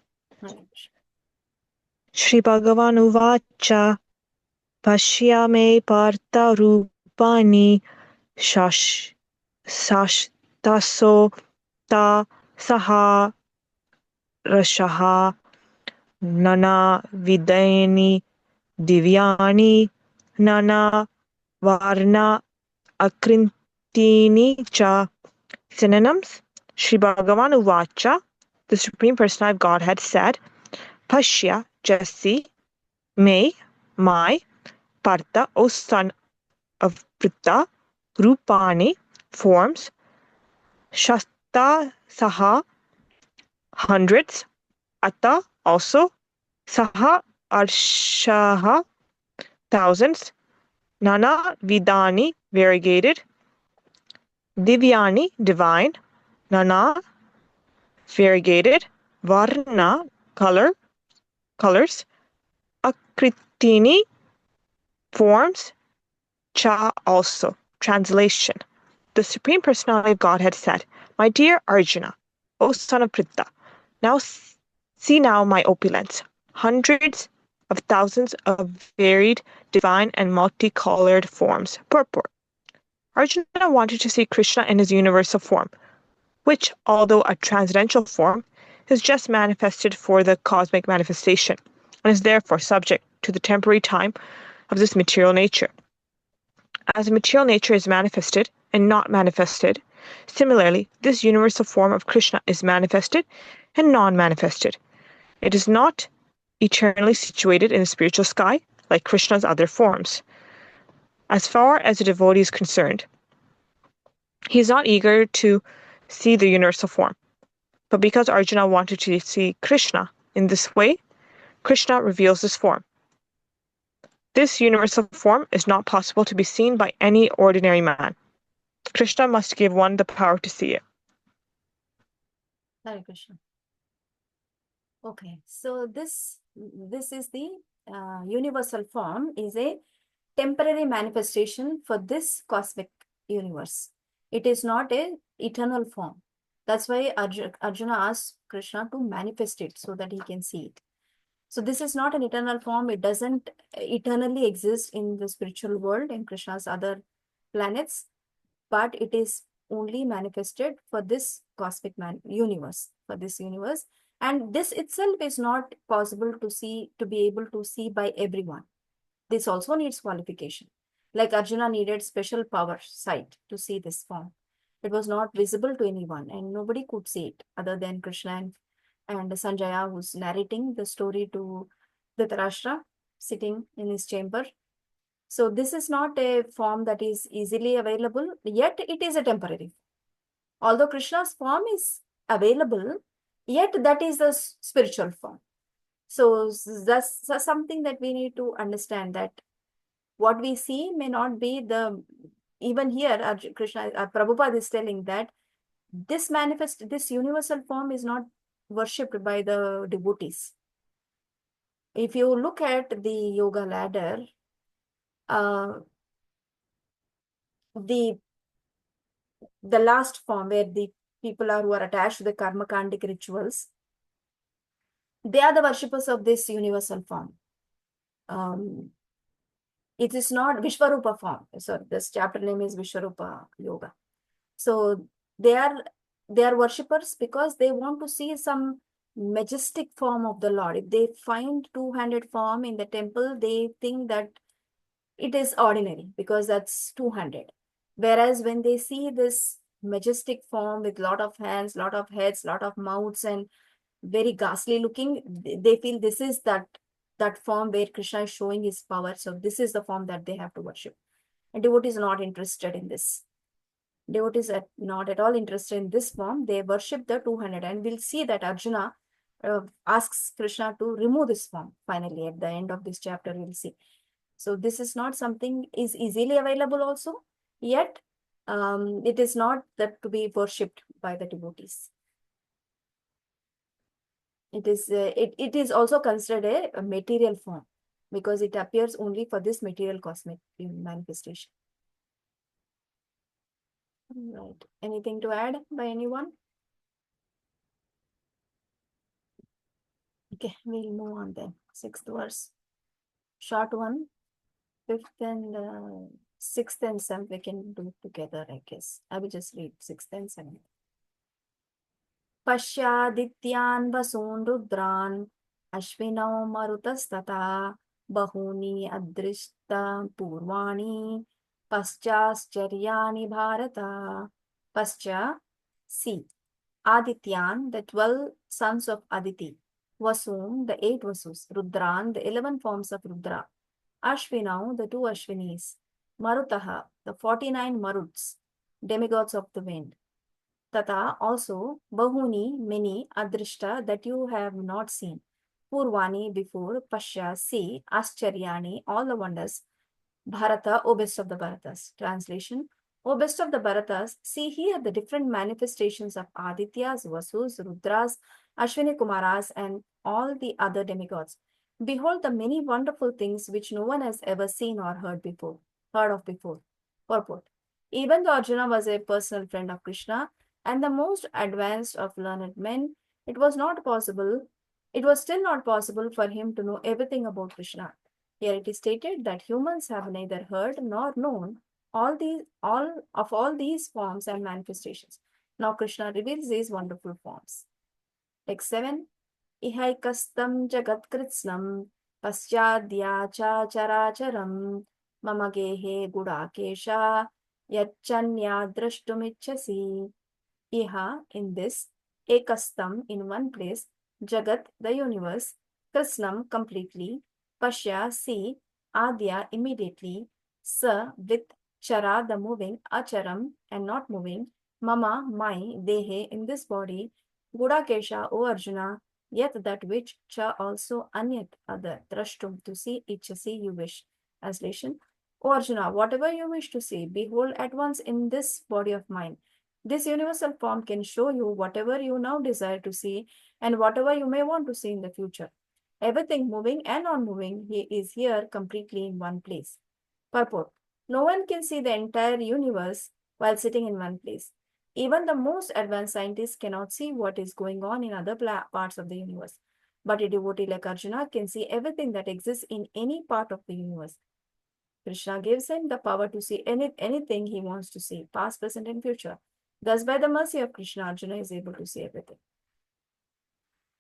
Speaker 2: Hare Krishna.
Speaker 5: Shri Bhagavan Uvacha Pashyame Partha Rupani Shashtaso Ta Saha Rashaha Nana Vidayani Divyani Nana Varna Akrintini Cha. Synonyms: Shri Bhagavan Uvacha, the Supreme Personality of Godhead said, Pashya, just see, me, my, Partha, O son of Pritha, Rupani, forms, Shasta, Saha, hundreds, Ata, also, Saha, Arshaha, thousands, Nana, Vidani, variegated, Divyani, divine, Nana, variegated, Varna, colors, Akritini, forms, Cha, also. Translation: The Supreme Personality of Godhead said, My dear Arjuna, O son of Pritha, now see now my opulence, hundreds of thousands of varied, divine, and multicolored forms. Purport: Arjuna wanted to see Krishna in his universal form, which, although a transcendental form, is just manifested for the cosmic manifestation, and is therefore subject to the temporary time of this material nature. As material nature is manifested and not manifested, similarly, this universal form of Krishna is manifested and non-manifested. It is not eternally situated in the spiritual sky like Krishna's other forms. As far as the devotee is concerned, he is not eager to see the universal form, But because Arjuna wanted to see Krishna in this way, Krishna reveals this form. This universal form is not possible to be seen by any ordinary man. Krishna must give one the power to see it.
Speaker 2: Hare Krishna. Okay, so this is the universal form is a temporary manifestation for this cosmic universe. It is not a eternal form. That's why Arjuna asked Krishna to manifest it so that he can see it. So this is not an eternal form. It doesn't eternally exist in the spiritual world, in Krishna's other planets, but it is only manifested for this cosmic universe, for this universe. And this itself is not possible to see, to be able to see by everyone. This also needs qualification. Like Arjuna needed special power sight to see this form. It was not visible to anyone and nobody could see it other than Krishna and Sanjaya, who's narrating the story to Dhritarashtra sitting in his chamber. So this is not a form that is easily available, yet it is a temporary. Although Krishna's form is available, yet that is a spiritual form. So that's something that we need to understand, that what we see may not be the, even here Prabhupada is telling that this universal form is not worshipped by the devotees. If you look at the yoga ladder, the last form where the people are who are attached to the karmakandic rituals, they are the worshippers of this universal form. It is not Vishwarupa form. So this chapter name is Vishwarupa Yoga. So they are worshippers because they want to see some majestic form of the Lord. If they find two-handed form in the temple, they think that it is ordinary because that's two-handed. Whereas when they see this majestic form with lot of hands, lot of heads, lot of mouths, and very ghastly looking, they feel this is that form where Krishna is showing his power. So this is the form that they have to worship. And devotees are not interested in this. Devotees are not at all interested in this form. They worship the two-handed. And we'll see that Arjuna asks Krishna to remove this form. Finally, at the end of this chapter, we'll see. So this is not something is easily available also. Yet, it is not that to be worshipped by the devotees. It is also considered a material form because it appears only for this material cosmic manifestation. Right. Anything to add by anyone? Okay, we'll move on then. 6th verse. Short one. 5th and 6th and 7th we can do together, I guess. I will just read 6th and 7th. Pashyadityan vasun rudran ashvinau marutastata bahuni adrishta purvani paschaschyaryani bharata. Pascha, see. Adityan, the 12 sons of Aditi. Vasun, the 8 Vasus. Rudran, the 11 forms of Rudra. Ashvinau, the 2 Ashvinis. Marutaha, the 49 Maruts, demigods of the wind. Tata, also, Bahuni, many, Adrishta, that you have not seen. Purvani, before, Pashya, see, Ascharyani, all the wonders. Bharata, O best of the Bharatas. Translation: O best of the Bharatas, see here the different manifestations of Adityas, Vasus, Rudras, Ashwini Kumaras, and all the other demigods. Behold the many wonderful things which no one has ever seen or heard of before. Purport: even though Arjuna was a personal friend of Krishna and the most advanced of learned men, it was still not possible for him to know everything about Krishna. Here it is stated that humans have neither heard nor known all these forms and manifestations. Now Krishna reveals these wonderful forms. Text 7. Ihaikastam jagatkritsnam pasyadya cha characharam mama gehe gudakesha yachanya drashtumichasi. Iha, in this, ekastam, in one place, jagat, the universe, krisnam, completely, Pashya, see, Adya, immediately, Sa, with, Chara, the moving, Acharam, and not moving, Mama, my, Dehe, in this body, Gudakesha, O Arjuna, yet that which cha also anyat other drashtum to see ichasi you wish. Translation. O Arjuna, whatever you wish to see, behold at once in this body of mine. This universal form can show you whatever you now desire to see and whatever you may want to see in the future. Everything moving and non-moving is here completely in one place. Purport. No one can see the entire universe while sitting in one place. Even the most advanced scientists cannot see what is going on in other parts of the universe. But a devotee like Arjuna can see everything that exists in any part of the universe. Krishna gives him the power to see anything he wants to see, past, present, and future. Thus, by the mercy of Krishna, Arjuna is able to see everything.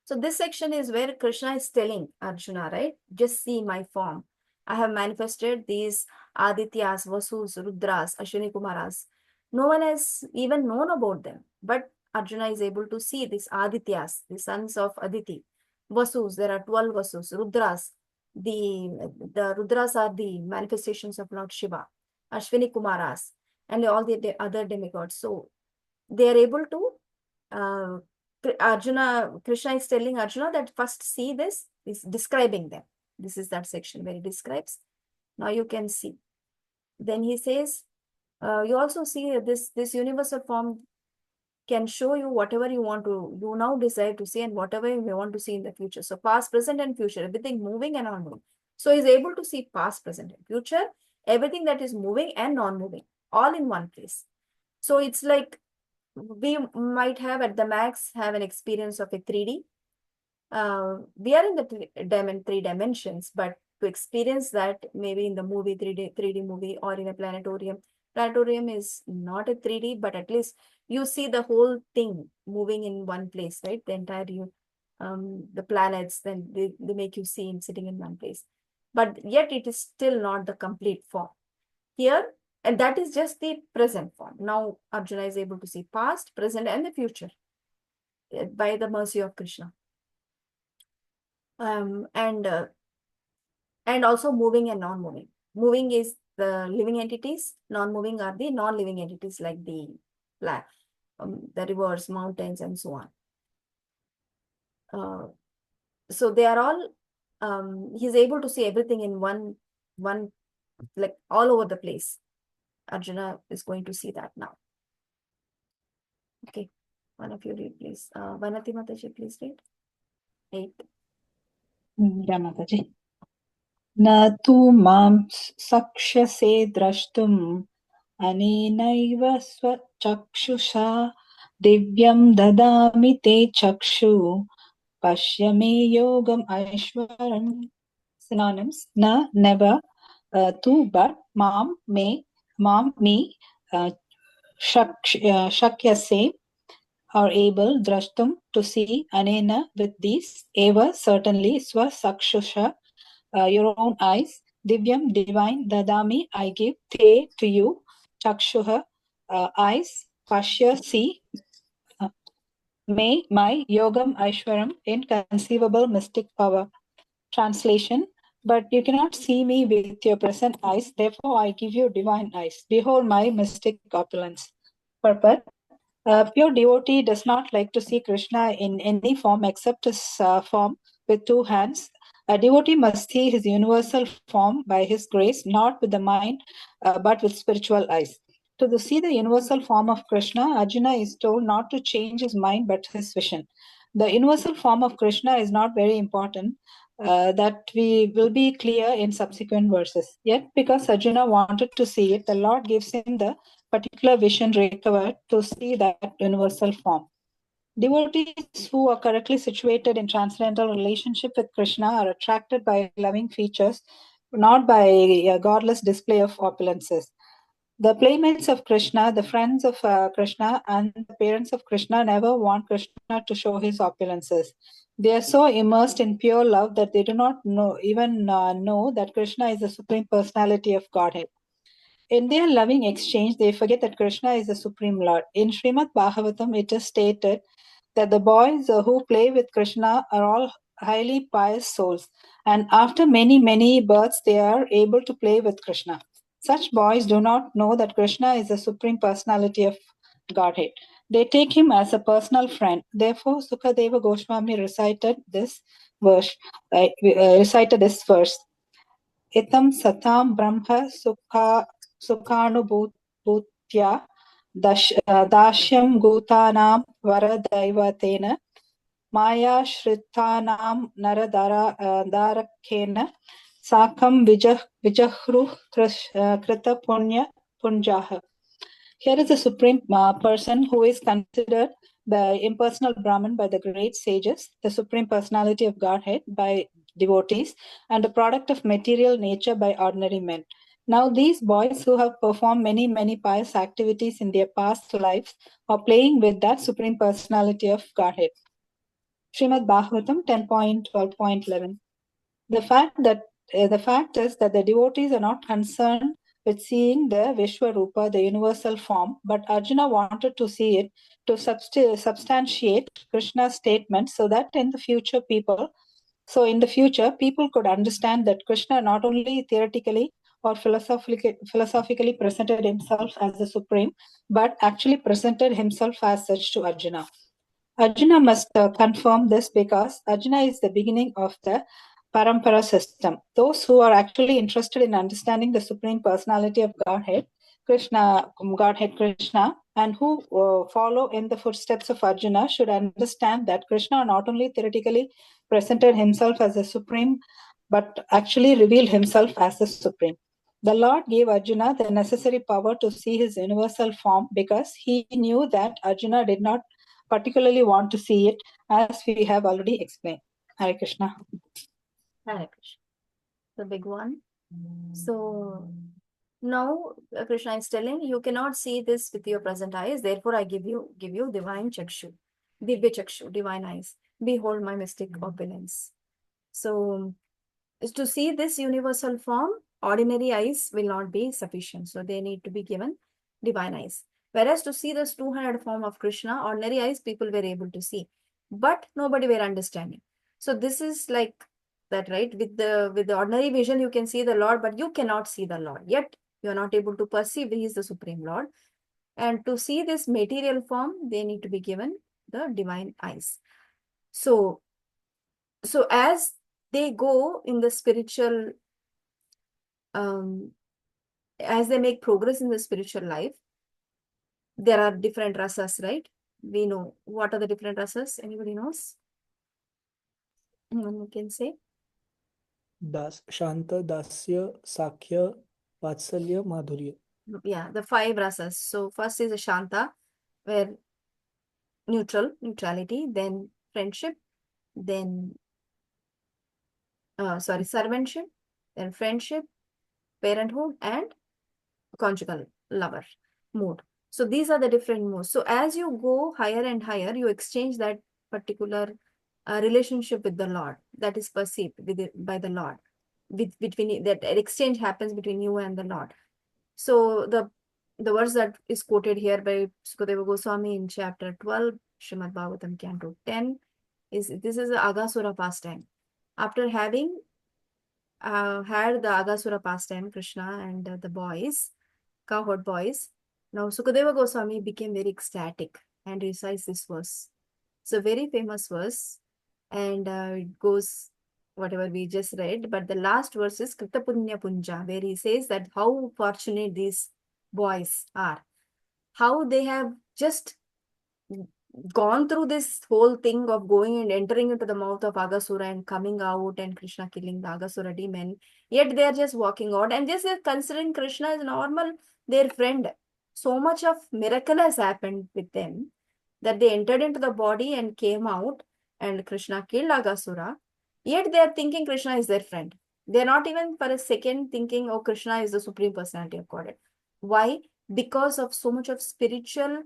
Speaker 2: So this section is where Krishna is telling Arjuna, right? Just see my form. I have manifested these Adityas, Vasus, Rudras, Ashwini Kumaras. No one has even known about them. But Arjuna is able to see these Adityas, the sons of Aditi. Vasus, there are 12 Vasus. Rudras, the Rudras are the manifestations of Lord Shiva. Ashwini Kumaras, and all the other demigods. So they are able to Krishna is telling Arjuna that first see this, is describing them. This is that section where he describes. Now you can see. Then he says, you also see this universal form can show you whatever you now desire to see and whatever you may want to see in the future. So past, present, and future, everything moving and non-moving. So he's able to see past, present, and future, everything that is moving and non-moving, all in one place. So it's like we might have at the max have an experience of a 3D. We are in the three dimensions, but to experience that maybe in the movie, 3D movie, or in a planetarium. Planetarium is not a 3D, but at least you see the whole thing moving in one place, right? The entire the planets, then they make you see sitting in one place. But yet it is still not the complete form. Here, and that is just the present form. Now Arjuna is able to see past, present, and the future by the mercy of Krishna. And also moving and non-moving. Moving is the living entities. Non-moving are the non-living entities like the rivers, mountains, and so on. So they are all. He's able to see everything in one, like all over the place. Arjuna is going to see that now. Okay, one of you read, please. Vanati Mataji, please read. 8.
Speaker 1: Yeah, Mataji. Na tu mam sakshase drashtum anenaiva swachakshusha divyam dadami te chakshu pashyame yogam aishwaram. Synonyms: na, never, tu, but, mam, me, shakyase, are able, drashtum, to see, anena, with these, eva, certainly, swa sakshusha, your own eyes, divyam, divine, dadami, I give, te, to you, chakshuha, eyes, pashya, see, me, my, yogam, aishwaram, inconceivable mystic power. Translation: but you cannot see me with your present eyes, therefore I give you divine eyes. Behold my mystic opulence. Purport: pure devotee does not like to see Krishna in any form except his form with 2 hands. A devotee must see his universal form by his grace, not with the mind, but with spiritual eyes. To see the universal form of Krishna, Arjuna is told not to change his mind but his vision. The universal form of Krishna is not very important. That we will be clear in subsequent verses. Yet, because Arjuna wanted to see it, the Lord gives him the particular vision required to see that universal form. Devotees who are correctly situated in transcendental relationship with Krishna are attracted by loving features, not by a godless display of opulences. The playmates of Krishna, the friends of Krishna, and the parents of Krishna never want Krishna to show his opulences. They are so immersed in pure love that they do not even know that Krishna is the Supreme Personality of Godhead. In their loving exchange, they forget that Krishna is the Supreme Lord. In Srimad Bhagavatam, it is stated that the boys who play with Krishna are all highly pious souls, and after many, many births, they are able to play with Krishna. Such boys do not know that Krishna is the Supreme Personality of Godhead. They take him as a personal friend. Therefore, Sukadeva Goswami recited this verse. Itam satam brahma sukhanubhutya dashyam gutanam varadaivatena Maya Shritanam Naradarakena Sakam Vijahru Krita Punya Punjaha. Here is a supreme person who is considered the impersonal Brahman by the great sages, the supreme personality of Godhead by devotees, and the product of material nature by ordinary men. Now these boys who have performed many pious activities in their past lives are playing with that supreme personality of Godhead. Srimad Bhagavatam 10.12.11. The fact is that the devotees are not concerned with seeing the Vishwarupa, the universal form, but Arjuna wanted to see it to substantiate Krishna's statement so that in the future people could understand that Krishna not only theoretically or philosophically presented himself as the supreme, but actually presented himself as such to Arjuna. Arjuna must confirm this because Arjuna is the beginning of the Parampara system. Those who are actually interested in understanding the Supreme Personality of Godhead Krishna, and who follow in the footsteps of Arjuna should understand that Krishna not only theoretically presented himself as the Supreme, but actually revealed himself as the Supreme. The Lord gave Arjuna the necessary power to see his universal form because he knew that Arjuna did not particularly want to see it, as we have already explained. Hare Krishna.
Speaker 2: Hare Krishna. The big one. So now Krishna is telling you cannot see this with your present eyes. Therefore, I give you divine chakshu, divya chakshu, divine eyes. Behold my mystic opulence. So to see this universal form, ordinary eyes will not be sufficient. So they need to be given divine eyes. Whereas to see this 200 form of Krishna, ordinary eyes people were able to see, but nobody were understanding. So this is like that, right? With the ordinary vision, you can see the Lord, but you cannot see the Lord. Yet you are not able to perceive He is the Supreme Lord. And to see this material form, they need to be given the divine eyes. So as they go in the spiritual, as they make progress in the spiritual life, there are different rasas, right? We know what are the different rasas. Anybody knows? Anyone can say?
Speaker 3: Shanta, Dasya, Sakhya, Vatsalya, Madhurya.
Speaker 2: Yeah, the 5 rasas. So first is a Shanta, where neutrality, then friendship, then servantship, then friendship, parenthood, and conjugal lover mood. So these are the different moods. So as you go higher and higher, you exchange that particular relationship with the Lord that is perceived by the Lord. Between that exchange happens between you and the Lord. So the verse that is quoted here by Sukadeva Goswami in chapter 12, Srimad Bhagavatam, Canto 10, is this is the Aghasura pastime. After having had the Aghasura pastime, Krishna and the boys, cowherd boys, now Sukadeva Goswami became very ecstatic and recites this verse. It's a very famous verse, and it goes whatever we just read, but the last verse is Krita Punya Punja, where he says that how fortunate these boys are, how they have just gone through this whole thing of going and entering into the mouth of Aghasura and coming out and Krishna killing the Aghasura demon, yet they are just walking out and just considering Krishna as normal, their friend. So much of miracle has happened with them that they entered into the body and came out and Krishna killed Aghasura, yet they are thinking Krishna is their friend. They are not even for a second thinking, oh, Krishna is the Supreme Personality of Godhead. Why? Because of so much of spiritual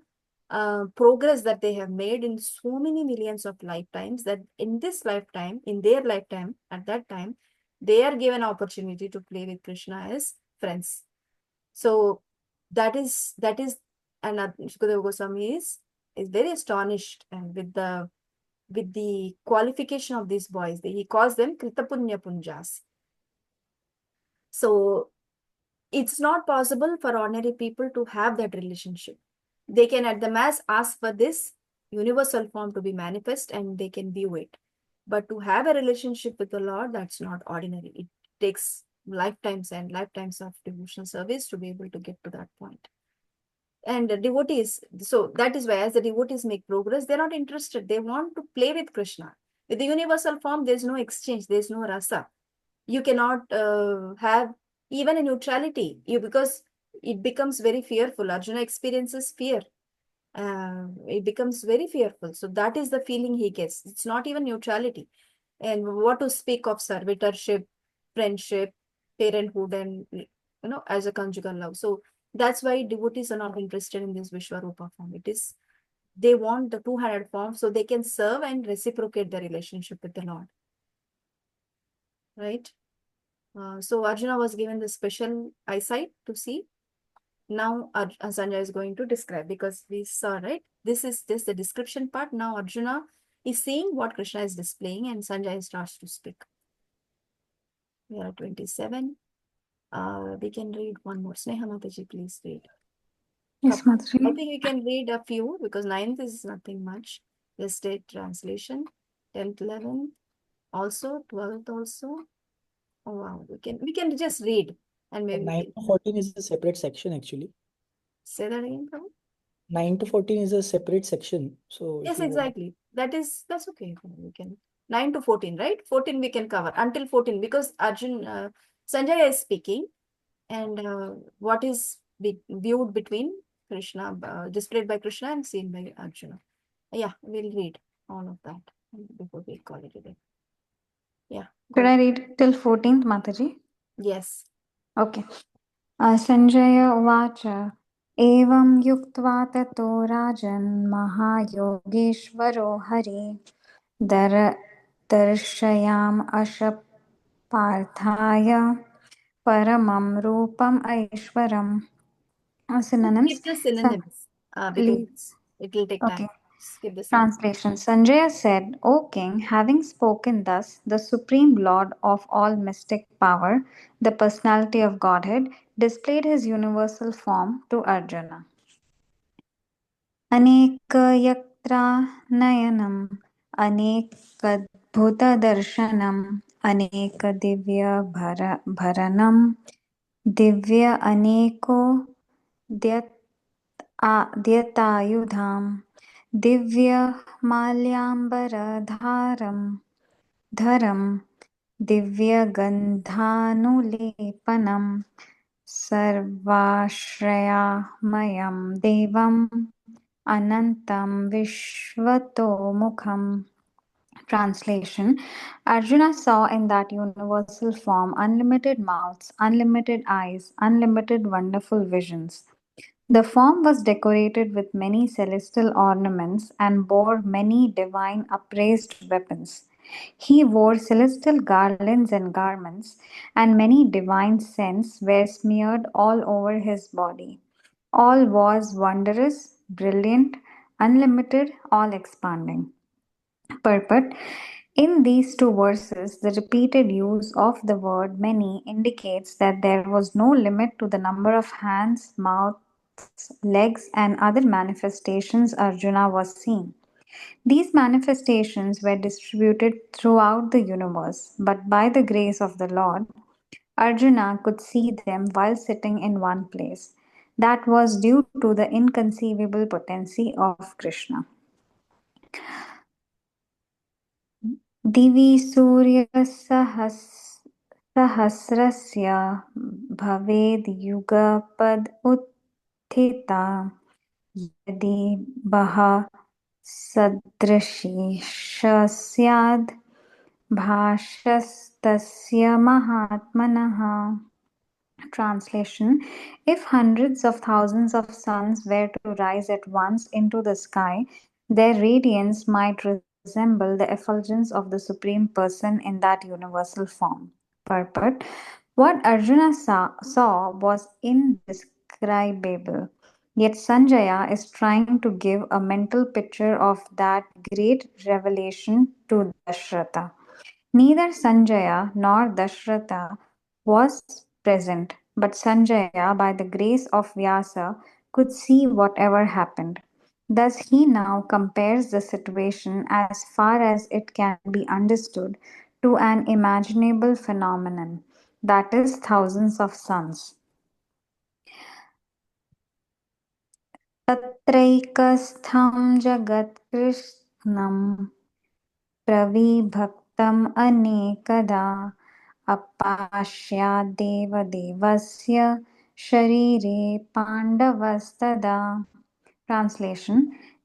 Speaker 2: progress that they have made in so many millions of lifetimes, that in this lifetime, in their lifetime, at that time, they are given opportunity to play with Krishna as friends. So that is and Sukadeva Goswami is very astonished and with the qualification of these boys. He calls them Krita Punya Punjas. So it's not possible for ordinary people to have that relationship. They can at the mass ask for this universal form to be manifest and they can view it. But to have a relationship with the Lord, that's not ordinary. It takes lifetimes and lifetimes of devotional service to be able to get to that point. And the devotees, so that is why as the devotees make progress, they're not interested. They want to play with Krishna. With the universal form, there's no exchange, there's no rasa. You cannot have even a neutrality, because it becomes very fearful. Arjuna experiences fear. It becomes very fearful. So that is the feeling he gets. It's not even neutrality. And what to speak of servitorship, friendship, parenthood, and as a conjugal love. So that's why devotees are not interested in this Vishwarupa form. It is, they want the two-handed form so they can serve and reciprocate the relationship with the Lord. Right? So Arjuna was given the special eyesight to see. Now Sanjay is going to describe, because we saw, right? This is just the description part. Now Arjuna is seeing what Krishna is displaying and Sanjay starts to speak. We are at 27. We can read one more. Sneha Mataji, please read.
Speaker 4: Yes,
Speaker 2: I
Speaker 4: Mataji.
Speaker 2: think we can read a few because 9th is nothing much. The state translation, 10th, 11th, also 12th also. Oh wow, we can just read and maybe
Speaker 3: 9 to 14 is a separate section actually.
Speaker 2: say that again, Prabhu.
Speaker 3: 9 to 14 is a separate section. So if
Speaker 2: Yes,
Speaker 3: you want-
Speaker 2: exactly. That's okay. We can 9 to 14, right? 14 we can cover until 14 because Sanjay is speaking, and what is viewed between Krishna, displayed by Krishna and seen by Arjuna. Yeah, we'll read all of that before we call it a day. Yeah.
Speaker 4: Should I read till 14th, Mataji?
Speaker 2: Yes.
Speaker 4: Okay. Sanjaya उवाच एवं युक्त्वा ततो राजन् महायोगेश्वरो हरि दर्शयाम पार्थाय परमं रूपम् ऐश्वरम्. Synonyms.
Speaker 2: Skip the synonyms because it will take time.
Speaker 4: Okay.
Speaker 2: Skip the synonyms.
Speaker 4: Translation. Sanjaya said, O king, having spoken thus, the supreme lord of all mystic power, the personality of Godhead, displayed his universal form to Arjuna. Anekayatra anekadbhuta anekadivyabharanam divya aneko dyatayudham दिव्यमाल्याम्बरधारं धरं दिव्यगन्धानुलेपनं सर्वाश्रयामयं देवम् अनन्तं विश्वतोमुखम्. Translation. Arjuna saw in that universal form unlimited mouths, unlimited eyes, unlimited wonderful visions. The form was decorated with many celestial ornaments and bore many divine upraised weapons. He wore celestial garlands and garments, and many divine scents were smeared all over his body. All was wondrous, brilliant, unlimited, all expanding. Purport. In these two verses, the repeated use of the word many indicates that there was no limit to the number of hands, mouths, legs, and other manifestations Arjuna was seeing. These manifestations were distributed throughout the universe, but by the grace of the Lord, Arjuna could see them while sitting in one place. That was due to the inconceivable potency of Krishna. दिवि सूर्यसहस्रस्य भवेद्युगपद् उत्थिता यदि बः सदृशी स्याद् भासस्तस्य महात्मनः. Translation. If hundreds of thousands of suns were to rise at once into the sky, their radiance might resemble the effulgence of the Supreme Person in that universal form. Purport. What Arjuna saw was indescribable. Yet Sanjaya is trying to give a mental picture of that great revelation to Dashratha. Neither Sanjaya nor Dashratha was present, but Sanjaya, by the grace of Vyasa, could see whatever happened. Thus, he now compares the situation as far as it can be understood to an imaginable phenomenon, that is, thousands of suns. तत्रैकस्थं जगत्कृष्णं प्रविभक्तम् अनेकदा अपाश्याद्देवदेवस्य शरीरे पाण्डवस्तदा. Translation.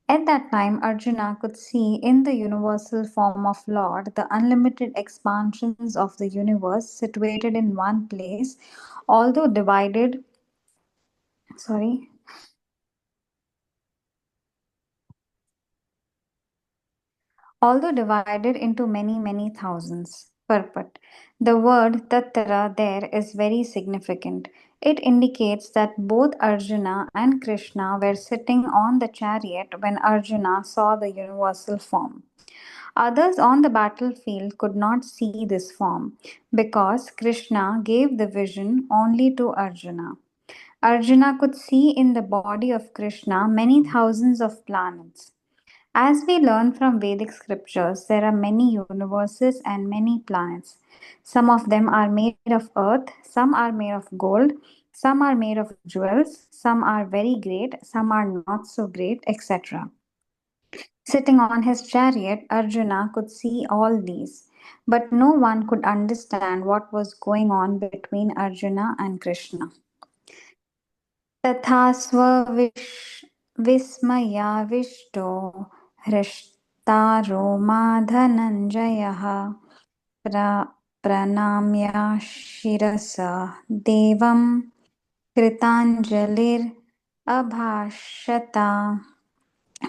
Speaker 4: At that time, Arjuna could see in the universal form of Lord the unlimited expansions of the universe situated in one place, although divided. Sorry. Although divided into many, many thousands. Purport. The word Tattara there is very significant. It indicates that both Arjuna and Krishna were sitting on the chariot when Arjuna saw the universal form. Others on the battlefield could not see this form because Krishna gave the vision only to Arjuna. Arjuna could see in the body of Krishna many thousands of planets. As we learn from Vedic scriptures, there are many universes and many planets. Some of them are made of earth, some are made of gold, some are made of jewels, some are very great, some are not so great, etc. Sitting on his chariot, Arjuna could see all these, but no one could understand what was going on between Arjuna and Krishna. तथा विस्मयाविष्टो हृष्टारो मा धनञ्जयः प्रणम्य शिरसा देवं कृताञ्जलिरभाषत.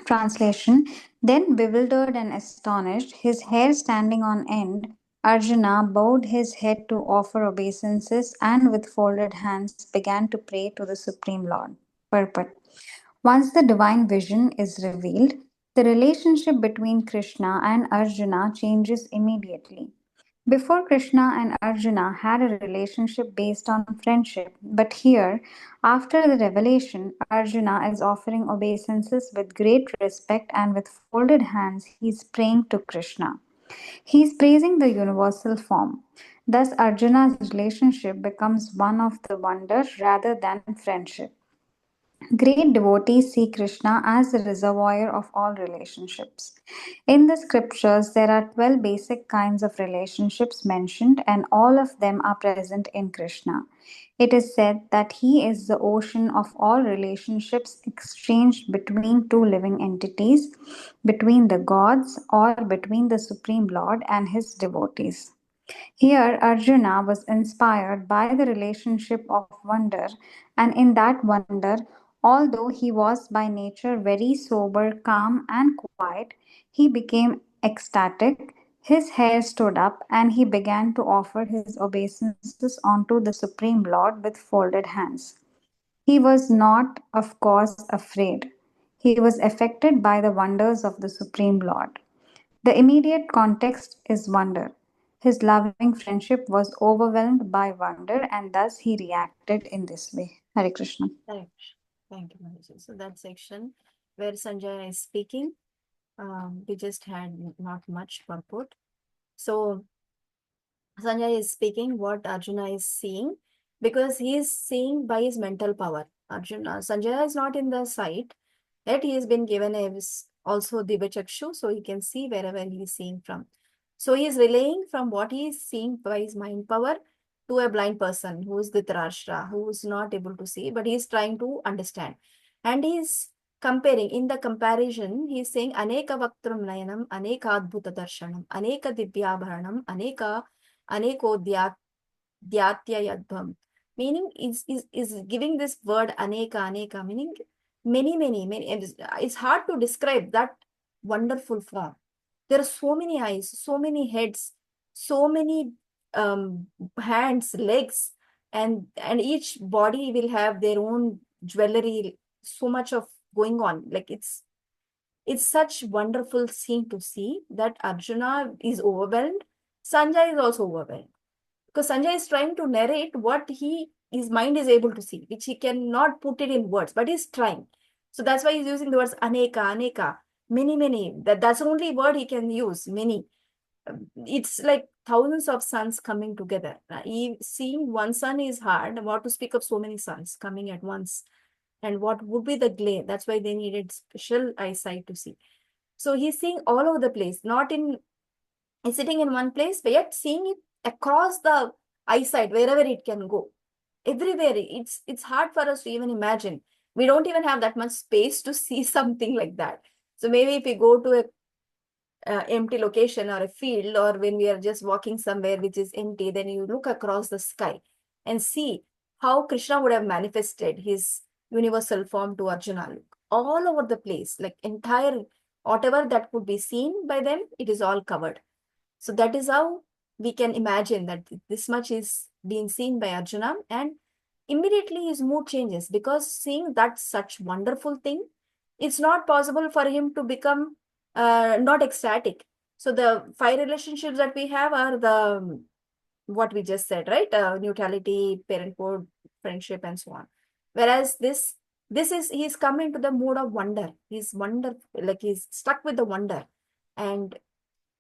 Speaker 4: Translation. Then, bewildered and astonished, his hair standing on end, Arjuna bowed his head to offer obeisances and with folded hands began to pray to the Supreme Lord. Purport. Once the divine vision is revealed, the relationship between Krishna and Arjuna changes immediately. Before, Krishna and Arjuna had a relationship based on friendship, but here, after the revelation, Arjuna is offering obeisances with great respect and with folded hands he is praying to Krishna. He is praising the universal form. Thus, Arjuna's relationship becomes one of the wonder rather than friendship. Great devotees see Krishna as the reservoir of all relationships. In the scriptures, there are 12 basic kinds of relationships mentioned, and all of them are present in Krishna. It is said that he is the ocean of all relationships exchanged between two living entities, between the gods, or between the Supreme Lord and his devotees. Here, Arjuna was inspired by the relationship of wonder, and in that wonder, although he was by nature very sober, calm, and quiet, he became ecstatic. His hair stood up, and he began to offer his obeisances unto the Supreme Lord with folded hands. He was not, of course, afraid. He was affected by the wonders of the Supreme Lord. The immediate context is wonder. His loving friendship was overwhelmed by wonder, and thus he reacted in this way. Hare Krishna.
Speaker 2: Correct. Thank you, Manaji. So that section where Sanjay is speaking, we just had not much purport. So Sanjay is speaking what Arjuna is seeing because he is seeing by his mental power. Sanjay is not in the sight, yet he has been given also Divyachakshu, so he can see wherever he is seeing from. So he is relaying from what he is seeing by his mind power to a blind person who is Dhritarashtra, who is not able to see, but he is trying to understand. And he is comparing, in the comparison, he is saying, Aneka Vaktram Nayanam, Aneka Adbhuta Darshanam, Aneka Divyabharanam, Aneko Dyatyayadbham. Meaning is giving this word Aneka, meaning many. It's hard to describe that wonderful form. There are so many eyes, so many heads, so many hands, legs, and each body will have their own jewelry, so much of going on. Like it's such wonderful scene to see that Arjuna is overwhelmed. Sanjay is also overwhelmed because Sanjay is trying to narrate what he his mind is able to see, which he cannot put it in words, but he's trying. So that's why he's using the words aneka, aneka, many, many. That's the only word he can use, many. It's like thousands of suns coming together. Seeing one sun is hard. What to speak of so many suns coming at once? And what would be the glare? That's why they needed special eyesight to see. So he's seeing all over the place, not in, he's sitting in one place, but yet seeing it across the eyesight, wherever it can go. Everywhere. It's hard for us to even imagine. We don't even have that much space to see something like that. So maybe if we go to a empty location or a field, or when we are just walking somewhere which is empty, then you look across the sky and see how Krishna would have manifested his universal form to Arjuna. Look, all over the place, like entire, whatever that could be seen by them, it is all covered. So that is how we can imagine that this much is being seen by Arjuna, and immediately his mood changes, because seeing that such wonderful thing, it's not possible for him to become not ecstatic. So the 5 relationships that we have are the what we just said, right? Neutrality, parenthood, friendship, and so on. Whereas this is, he's come into the mood of wonder. He's like he's stuck with the wonder, and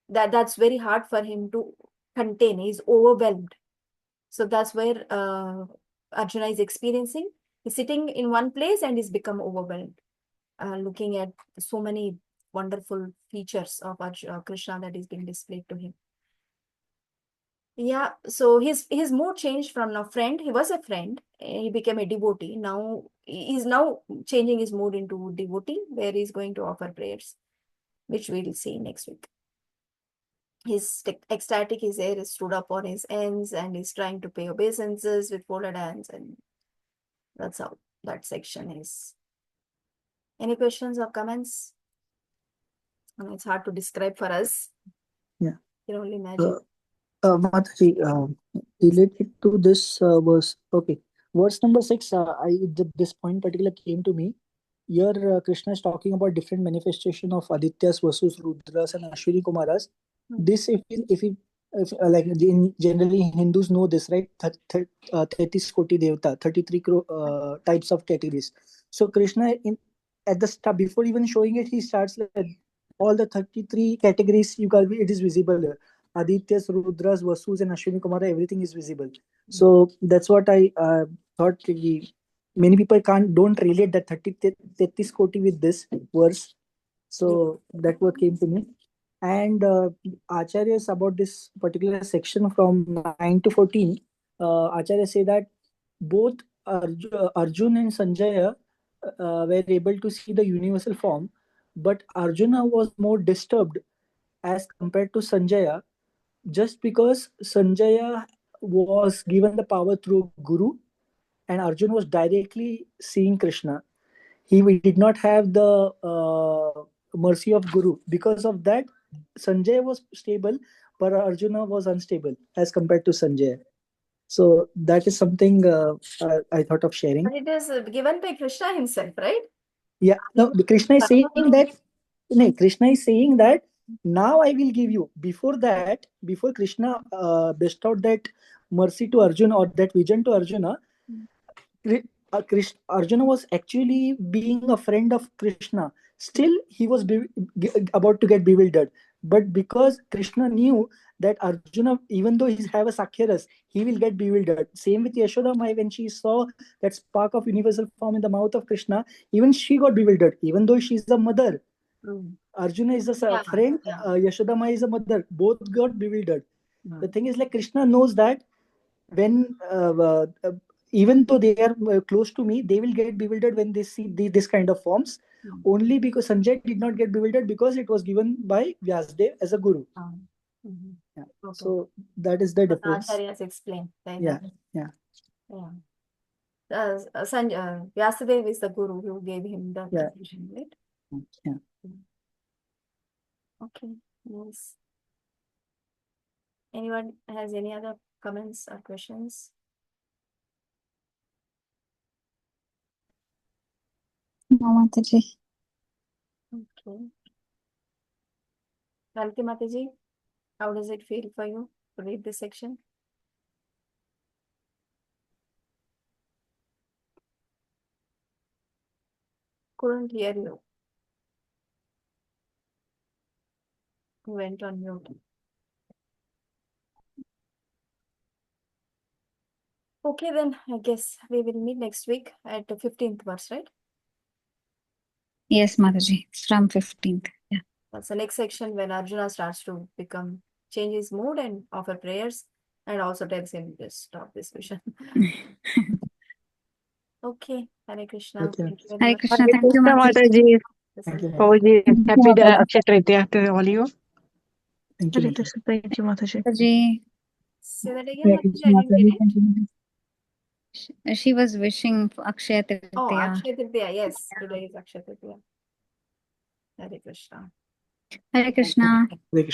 Speaker 2: that's very hard for him to contain. He's overwhelmed. So that's where Arjuna is experiencing. He's sitting in one place and he's become overwhelmed, looking at so many wonderful features of Krishna that is being displayed to him. Yeah, so his mood changed from a friend. He was a friend. He became a devotee. Now he's now changing his mood into devotee, where he's going to offer prayers, which we'll see next week. He's ecstatic. His hair is stood up on his ends, and he's trying to pay obeisances with folded hands, and that's how that section is. Any questions or comments? I mean, it's hard to describe for us.
Speaker 3: Yeah.
Speaker 2: You can only imagine.
Speaker 3: Mataji, related to this verse, okay, verse number 6, this point particular came to me. Here, Krishna is talking about different manifestation of Adityas, Vasus, Rudras, and Ashwini Kumaras. This, like generally Hindus know this, right? 30 Koti Devata, 33 types of categories. So Krishna, at the start, before even showing it, he starts like all the 33 categories. It is visible here. Adityas, Rudras, Vasus, and Ashwini Kumara, everything is visible. So that's what I thought. Many people don't relate that 30 Koti with this verse. So that what came to me. And Acharyas about this particular section from 9 to 14, Acharya say that both Arjun and Sanjaya were able to see the universal form, but Arjuna was more disturbed as compared to Sanjaya, just because Sanjaya was given the power through Guru and Arjun was directly seeing Krishna. He did not have the mercy of Guru. Because of that, Sanjay was stable, but Arjuna was unstable as compared to Sanjay. So that is something I thought of sharing.
Speaker 2: But it is given by Krishna himself, right?
Speaker 3: Yeah, no, Krishna is saying that. No, Krishna is saying that now I will give you. Before that, before Krishna bestowed that mercy to Arjuna or that vision to Arjuna, Arjuna was actually being a friend of Krishna. Still, he was about to get bewildered. But because Krishna knew that Arjuna, even though he have a Sakhyaras, he will get bewildered. Same with Yashoda Mai, when she saw that spark of universal form in the mouth of Krishna, even she got bewildered, even though she's the mother. Arjuna is a friend, Yashoda Mai is a mother. Both got bewildered. The thing is, like, Krishna knows that when even though they are close to me, they will get bewildered when they see this kind of forms. Only because Sanjay did not get bewildered, because it was given by Vyasdev as a guru. Yeah.
Speaker 2: Okay.
Speaker 3: So that is the difference.
Speaker 2: Acharyas explain.
Speaker 3: Yeah.
Speaker 2: Vyasadeva is the guru who gave him the vision, right?
Speaker 3: Yeah.
Speaker 2: Okay. Yes. Anyone has any other comments or questions?
Speaker 4: No, Mataji.
Speaker 2: Okay. Kalki Mataji, how does it feel for you to read this section? couldn't hear you. You went on mute. Okay, then I guess we will meet next week at the 15th verse, right?
Speaker 4: Yes, Mataji. It's from 15th. Yeah.
Speaker 2: That's the next section when Arjuna starts to change his mood and offer prayers, and also tells him to stop this vision. Okay, Hare Krishna.
Speaker 3: Okay.
Speaker 2: Thank you very
Speaker 4: Hare
Speaker 2: much.
Speaker 4: Krishna. Thank you,
Speaker 5: Krishna
Speaker 4: Mataji.
Speaker 5: Mataji.
Speaker 3: Thank you, Mataji.
Speaker 5: Prabhuji,
Speaker 4: Thank you,
Speaker 5: happy
Speaker 4: Mataji.
Speaker 5: Akshay Tritiya to all you.
Speaker 3: Thank you,
Speaker 5: Hare
Speaker 3: Mataji.
Speaker 5: Krishna. Thank you, Mataji.
Speaker 4: Mataji.
Speaker 2: Say that again, Mataji, I didn't get it.
Speaker 4: She was wishing for Akshay
Speaker 2: Oh,
Speaker 4: Tritiya.
Speaker 2: Akshay Tritiya. Yes, today is Akshay Tritiya. Hare Krishna.
Speaker 4: Hare Krishna.
Speaker 3: Hare